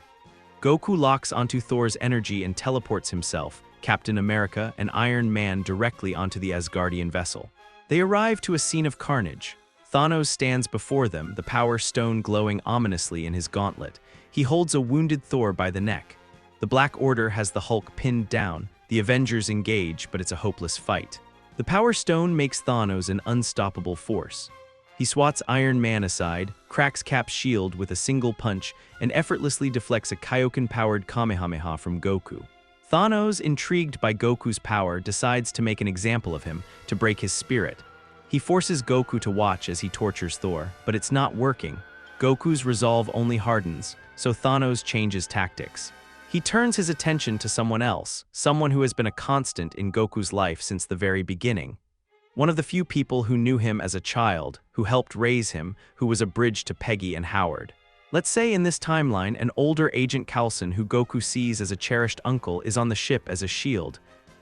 Goku locks onto Thor's energy and teleports himself, Captain America, and Iron Man directly onto the Asgardian vessel. They arrive to a scene of carnage. Thanos stands before them, the Power Stone glowing ominously in his gauntlet. He holds a wounded Thor by the neck. The Black Order has the Hulk pinned down. The Avengers engage, but it's a hopeless fight. The Power Stone makes Thanos an unstoppable force. He swats Iron Man aside, cracks Cap's shield with a single punch, and effortlessly deflects a Kaioken-powered Kamehameha from Goku. Thanos, intrigued by Goku's power, decides to make an example of him, to break his spirit. He forces Goku to watch as he tortures Thor, but it's not working. Goku's resolve only hardens, so Thanos changes tactics. He turns his attention to someone else, someone who has been a constant in Goku's life since the very beginning. One of the few people who knew him as a child, who helped raise him, who was a bridge to Peggy and Howard. Let's say in this timeline, an older Agent Coulson who Goku sees as a cherished uncle is on the ship as a shield.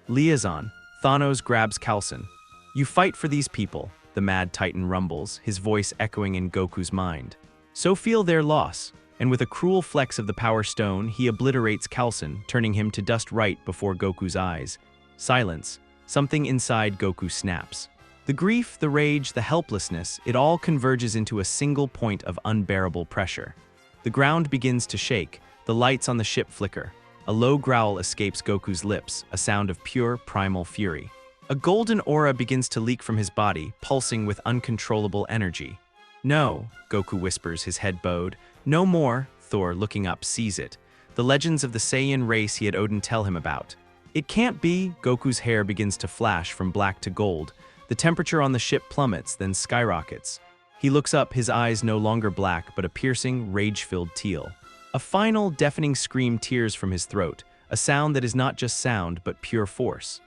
Liaison, Thanos grabs Coulson. "You fight for these people," the Mad Titan rumbles, his voice echoing in Goku's mind. "So feel their loss." And with a cruel flex of the Power Stone, he obliterates Coulson, turning him to dust right before Goku's eyes. Silence. Something inside Goku snaps. The grief, the rage, the helplessness, it all converges into a single point of unbearable pressure. The ground begins to shake, the lights on the ship flicker. A low growl escapes Goku's lips, a sound of pure, primal fury. A golden aura begins to leak from his body, pulsing with uncontrollable energy. "No," Goku whispers, his head bowed. "No more," Thor, looking up, sees it. The legends of the Saiyan race he had Odin tell him about. "It can't be," Goku's hair begins to flash from black to gold. The temperature on the ship plummets, then skyrockets. He looks up, his eyes no longer black, but a piercing, rage-filled teal. A final, deafening scream tears from his throat, a sound that is not just sound but pure force.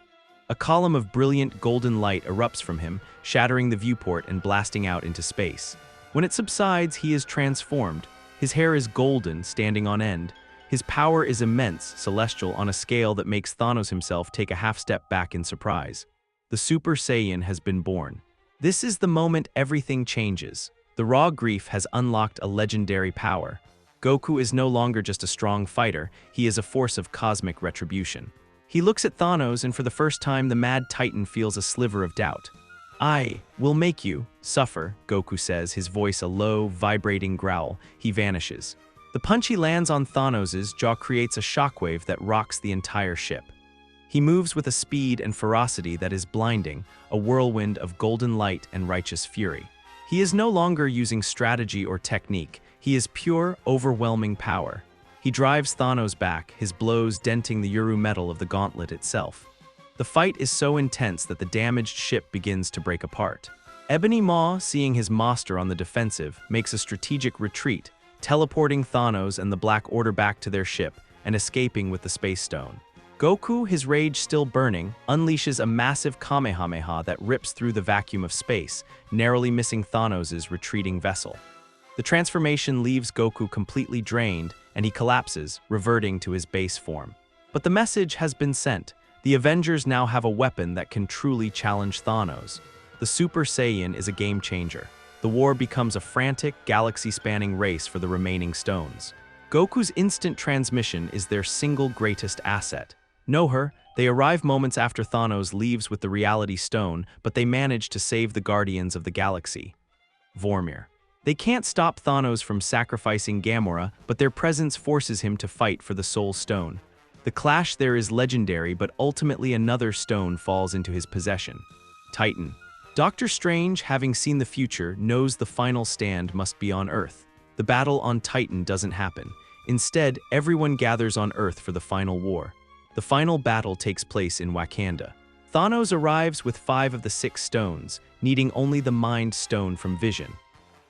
A column of brilliant golden light erupts from him, shattering the viewport and blasting out into space. When it subsides, he is transformed. His hair is golden, standing on end. His power is immense, celestial, on a scale that makes Thanos himself take a half step back in surprise. The Super Saiyan has been born. This is the moment everything changes. The raw grief has unlocked a legendary power. Goku is no longer just a strong fighter, he is a force of cosmic retribution. He looks at Thanos, and for the first time the Mad Titan feels a sliver of doubt. "I will make you suffer," Goku says, his voice a low, vibrating growl. He vanishes. The punch he lands on Thanos' jaw creates a shockwave that rocks the entire ship. He moves with a speed and ferocity that is blinding, a whirlwind of golden light and righteous fury. He is no longer using strategy or technique, he is pure, overwhelming power. He drives Thanos back, his blows denting the Uru metal of the gauntlet itself. The fight is so intense that the damaged ship begins to break apart. Ebony Maw, seeing his master on the defensive, makes a strategic retreat, teleporting Thanos and the Black Order back to their ship and escaping with the Space Stone. Goku, his rage still burning, unleashes a massive Kamehameha that rips through the vacuum of space, narrowly missing Thanos' retreating vessel. The transformation leaves Goku completely drained, and he collapses, reverting to his base form. But the message has been sent. The Avengers now have a weapon that can truly challenge Thanos. The Super Saiyan is a game changer. The war becomes a frantic, galaxy-spanning race for the remaining stones. Goku's instant transmission is their single greatest asset. Know her, they arrive moments after Thanos leaves with the Reality Stone, but they manage to save the Guardians of the Galaxy. Vormir. They can't stop Thanos from sacrificing Gamora, but their presence forces him to fight for the Soul Stone. The clash there is legendary, but ultimately another stone falls into his possession. Titan. Doctor Strange, having seen the future, knows the final stand must be on Earth. The battle on Titan doesn't happen. Instead, everyone gathers on Earth for the final war. The final battle takes place in Wakanda. Thanos arrives with 5 of the 6 stones, needing only the Mind Stone from Vision.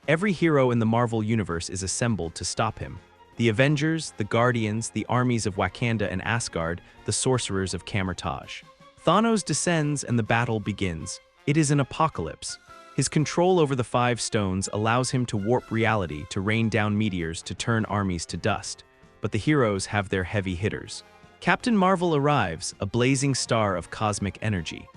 Every hero in the Marvel Universe is assembled to stop him. The Avengers, the Guardians, the armies of Wakanda and Asgard, the sorcerers of Kamar-Taj. Thanos descends and the battle begins. It is an apocalypse. His control over the 5 stones allows him to warp reality, to rain down meteors, to turn armies to dust. But the heroes have their heavy hitters. Captain Marvel arrives, a blazing star of cosmic energy.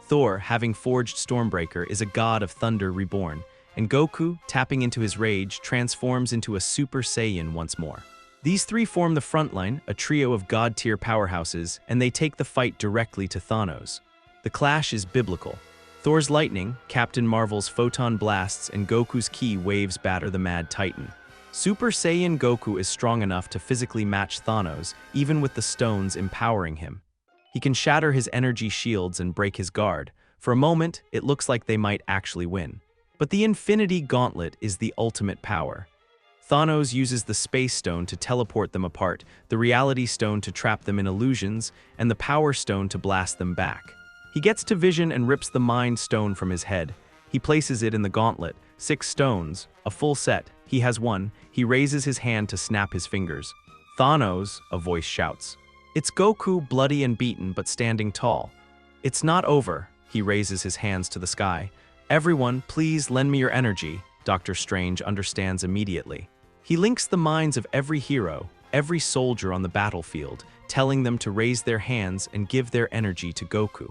Thor, having forged Stormbreaker, is a god of thunder reborn. And Goku, tapping into his rage, transforms into a Super Saiyan once more. These 3 form the frontline, a trio of god-tier powerhouses, and they take the fight directly to Thanos. The clash is biblical. Thor's lightning, Captain Marvel's photon blasts, and Goku's ki waves batter the Mad Titan. Super Saiyan Goku is strong enough to physically match Thanos, even with the stones empowering him. He can shatter his energy shields and break his guard. For a moment, it looks like they might actually win. But the Infinity Gauntlet is the ultimate power. Thanos uses the Space Stone to teleport them apart, the Reality Stone to trap them in illusions, and the Power Stone to blast them back. He gets to Vision and rips the Mind Stone from his head. He places it in the gauntlet. 6 stones, a full set. He has one. He raises his hand to snap his fingers. "Thanos," a voice shouts. It's Goku, bloody and beaten, but standing tall. "It's not over." He raises his hands to the sky. "Everyone, please lend me your energy." Doctor Strange understands immediately. He links the minds of every hero, every soldier on the battlefield, telling them to raise their hands and give their energy to Goku.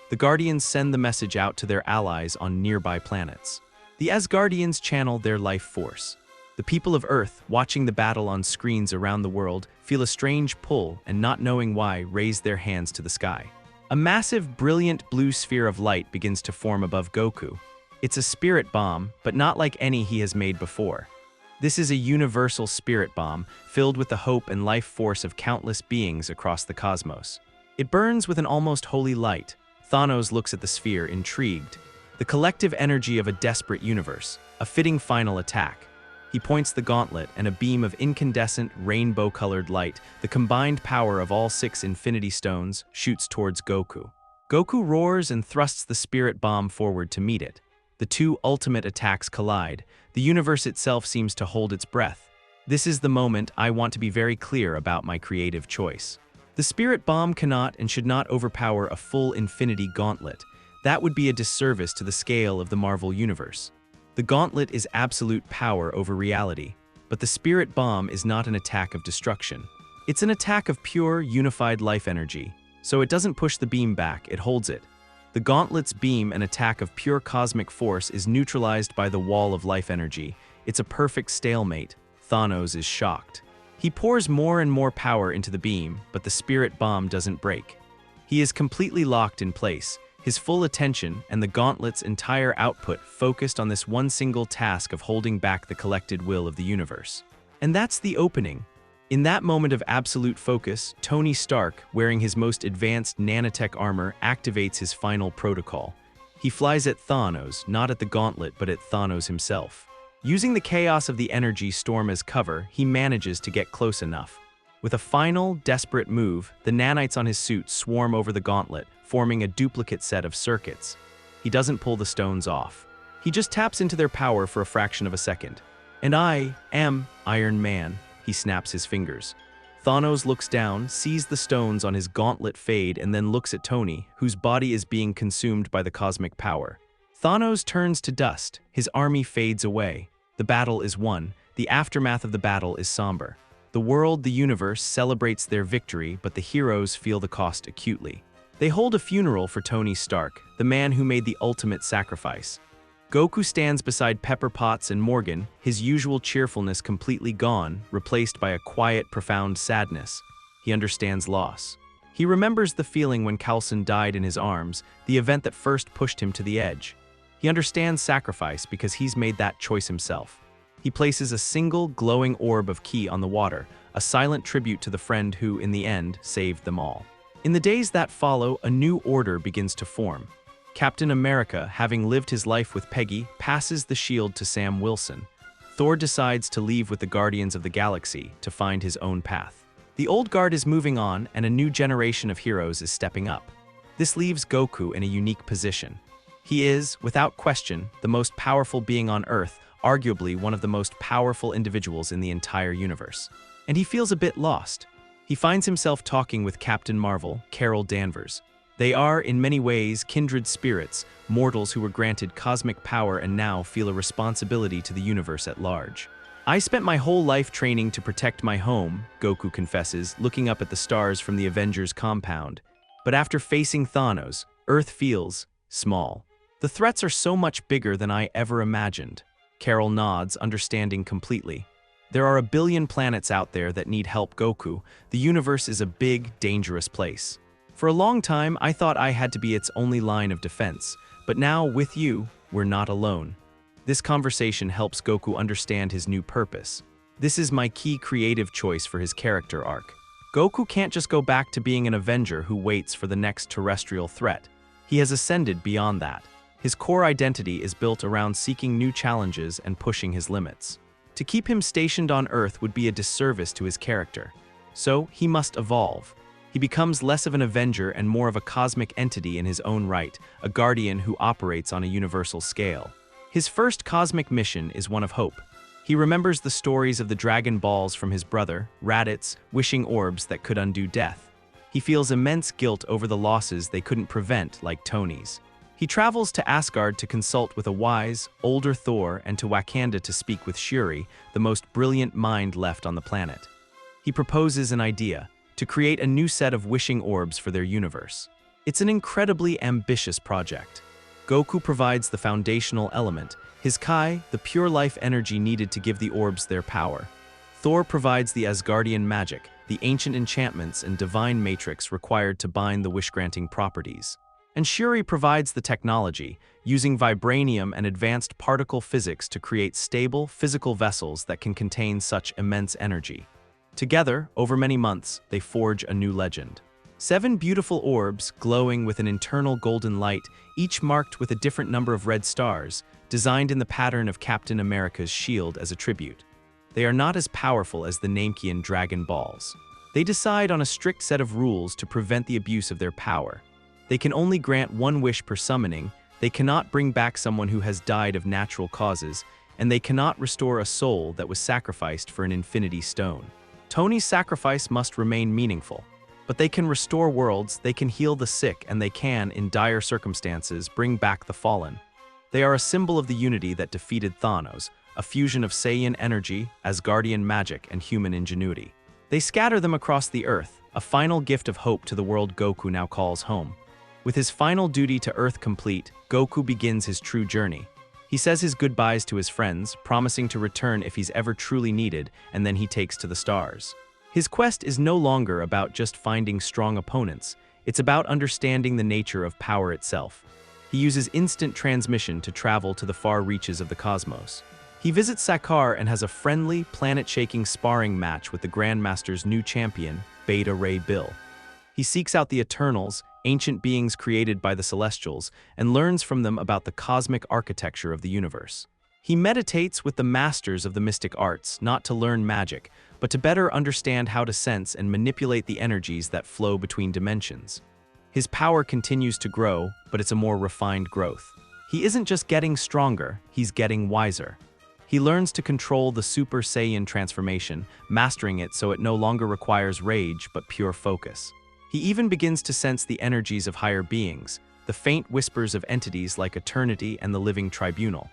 The Guardians send the message out to their allies on nearby planets. The Asgardians channel their life force. The people of Earth, watching the battle on screens around the world, feel a strange pull and, not knowing why, raise their hands to the sky. A massive, brilliant blue sphere of light begins to form above Goku. It's a spirit bomb, but not like any he has made before. This is a universal spirit bomb, filled with the hope and life force of countless beings across the cosmos. It burns with an almost holy light. Thanos looks at the sphere, intrigued. The collective energy of a desperate universe, a fitting final attack. He points the gauntlet, and a beam of incandescent, rainbow-colored light, the combined power of all 6 Infinity Stones, shoots towards Goku. Goku roars and thrusts the spirit bomb forward to meet it. The 2 ultimate attacks collide. The universe itself seems to hold its breath. This is the moment I want to be very clear about my creative choice. The Spirit Bomb cannot and should not overpower a full Infinity Gauntlet. That would be a disservice to the scale of the Marvel Universe. The Gauntlet is absolute power over reality, but the Spirit Bomb is not an attack of destruction. It's an attack of pure, unified life energy, so it doesn't push the beam back, it holds it. The Gauntlet's beam, an attack of pure cosmic force, is neutralized by the wall of life energy. It's a perfect stalemate. Thanos is shocked. He pours more and more power into the beam, but the Spirit Bomb doesn't break. He is completely locked in place, his full attention and the Gauntlet's entire output focused on this one single task of holding back the collected will of the universe. And that's the opening. In that moment of absolute focus, Tony Stark, wearing his most advanced nanotech armor, activates his final protocol. He flies at Thanos, not at the Gauntlet, but at Thanos himself. Using the chaos of the energy storm as cover, he manages to get close enough. With a final, desperate move, the nanites on his suit swarm over the Gauntlet, forming a duplicate set of circuits. He doesn't pull the stones off. He just taps into their power for a fraction of a second. "And I am Iron Man," he snaps his fingers. Thanos looks down, sees the stones on his gauntlet fade, and then looks at Tony, whose body is being consumed by the cosmic power. Thanos turns to dust, his army fades away. The battle is won. The aftermath of the battle is somber. The world, the universe, celebrates their victory, but the heroes feel the cost acutely. They hold a funeral for Tony Stark, the man who made the ultimate sacrifice. Goku stands beside Pepper Potts and Morgan, his usual cheerfulness completely gone, replaced by a quiet, profound sadness. He understands loss. He remembers the feeling when Coulson died in his arms, the event that first pushed him to the edge. He understands sacrifice because he's made that choice himself. He places a single, glowing orb of ki on the water, a silent tribute to the friend who, in the end, saved them all. In the days that follow, a new order begins to form. Captain America, having lived his life with Peggy, passes the shield to Sam Wilson. Thor decides to leave with the Guardians of the Galaxy to find his own path. The old guard is moving on, and a new generation of heroes is stepping up. This leaves Goku in a unique position. He is, without question, the most powerful being on Earth, arguably one of the most powerful individuals in the entire universe. And he feels a bit lost. He finds himself talking with Captain Marvel, Carol Danvers. They are, in many ways, kindred spirits, mortals who were granted cosmic power and now feel a responsibility to the universe at large. "I spent my whole life training to protect my home," Goku confesses, looking up at the stars from the Avengers compound. "But after facing Thanos, Earth feels small. The threats are so much bigger than I ever imagined." Carol nods, understanding completely. "There are a billion planets out there that need help, Goku. The universe is a big, dangerous place. For a long time, I thought I had to be its only line of defense, but now, with you, we're not alone." This conversation helps Goku understand his new purpose. This is my key creative choice for his character arc. Goku can't just go back to being an Avenger who waits for the next terrestrial threat. He has ascended beyond that. His core identity is built around seeking new challenges and pushing his limits. To keep him stationed on Earth would be a disservice to his character. So, he must evolve. He becomes less of an Avenger and more of a cosmic entity in his own right, a guardian who operates on a universal scale. His first cosmic mission is one of hope. He remembers the stories of the Dragon Balls from his brother, Raditz, wishing orbs that could undo death. He feels immense guilt over the losses they couldn't prevent, like Tony's. He travels to Asgard to consult with a wise, older Thor and to Wakanda to speak with Shuri, the most brilliant mind left on the planet. He proposes an idea, to create a new set of wishing orbs for their universe. It's an incredibly ambitious project. Goku provides the foundational element, his Kai, the pure life energy needed to give the orbs their power. Thor provides the Asgardian magic, the ancient enchantments and divine matrix required to bind the wish-granting properties. And Shuri provides the technology, using vibranium and advanced particle physics to create stable, physical vessels that can contain such immense energy. Together, over many months, they forge a new legend. 7 beautiful orbs, glowing with an internal golden light, each marked with a different number of red stars, designed in the pattern of Captain America's shield as a tribute. They are not as powerful as the Namekian Dragon Balls. They decide on a strict set of rules to prevent the abuse of their power. They can only grant one wish per summoning, they cannot bring back someone who has died of natural causes, and they cannot restore a soul that was sacrificed for an infinity stone. Tony's sacrifice must remain meaningful. But they can restore worlds, they can heal the sick, and they can, in dire circumstances, bring back the fallen. They are a symbol of the unity that defeated Thanos, a fusion of Saiyan energy, Asgardian magic, and human ingenuity. They scatter them across the Earth, a final gift of hope to the world Goku now calls home. With his final duty to Earth complete, Goku begins his true journey. He says his goodbyes to his friends, promising to return if he's ever truly needed, and then he takes to the stars. His quest is no longer about just finding strong opponents, it's about understanding the nature of power itself. He uses instant transmission to travel to the far reaches of the cosmos. He visits Sakaar and has a friendly, planet-shaking sparring match with the Grandmaster's new champion, Beta Ray Bill. He seeks out the Eternals, ancient beings created by the Celestials, and learns from them about the cosmic architecture of the universe. He meditates with the masters of the mystic arts, not to learn magic, but to better understand how to sense and manipulate the energies that flow between dimensions. His power continues to grow, but it's a more refined growth. He isn't just getting stronger, he's getting wiser. He learns to control the Super Saiyan transformation, mastering it so it no longer requires rage but pure focus. He even begins to sense the energies of higher beings, the faint whispers of entities like Eternity and the Living Tribunal.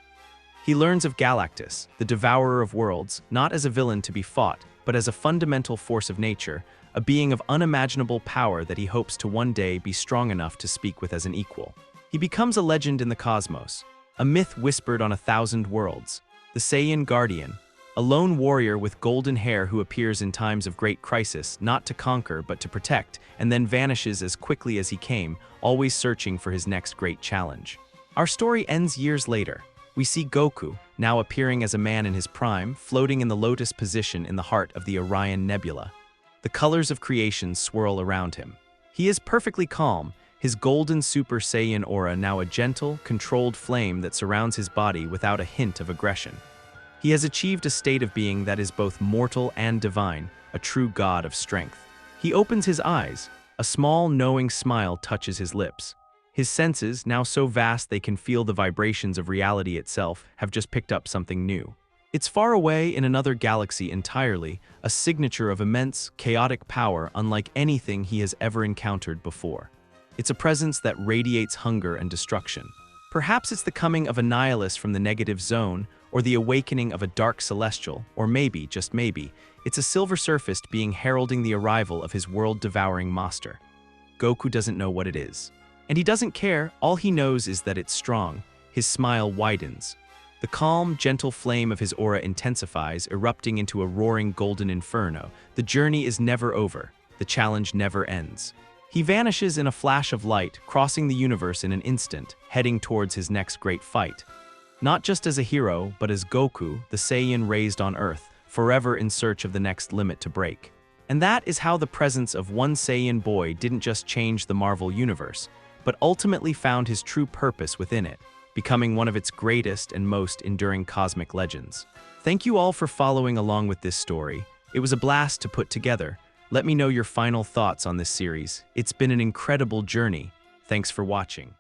He learns of Galactus, the devourer of worlds, not as a villain to be fought, but as a fundamental force of nature, a being of unimaginable power that he hopes to one day be strong enough to speak with as an equal. He becomes a legend in the cosmos, a myth whispered on 1,000 worlds, the Saiyan Guardian, a lone warrior with golden hair who appears in times of great crisis, not to conquer but to protect, and then vanishes as quickly as he came, always searching for his next great challenge. Our story ends years later. We see Goku, now appearing as a man in his prime, floating in the lotus position in the heart of the Orion Nebula. The colors of creation swirl around him. He is perfectly calm, his golden Super Saiyan aura now a gentle, controlled flame that surrounds his body without a hint of aggression. He has achieved a state of being that is both mortal and divine, a true god of strength. He opens his eyes. A small, knowing smile touches his lips. His senses, now so vast they can feel the vibrations of reality itself, have just picked up something new. It's far away in another galaxy entirely, a signature of immense, chaotic power unlike anything he has ever encountered before. It's a presence that radiates hunger and destruction. Perhaps it's the coming of a nihilist from the negative zone, or the awakening of a dark celestial, or maybe, just maybe, it's a silver-surfaced being heralding the arrival of his world-devouring master. Goku doesn't know what it is. And he doesn't care, all he knows is that it's strong. His smile widens. The calm, gentle flame of his aura intensifies, erupting into a roaring golden inferno. The journey is never over. The challenge never ends. He vanishes in a flash of light, crossing the universe in an instant, heading towards his next great fight. Not just as a hero, but as Goku, the Saiyan raised on Earth, forever in search of the next limit to break. And that is how the presence of one Saiyan boy didn't just change the Marvel Universe, but ultimately found his true purpose within it, becoming one of its greatest and most enduring cosmic legends. Thank you all for following along with this story. It was a blast to put together. Let me know your final thoughts on this series. It's been an incredible journey. Thanks for watching.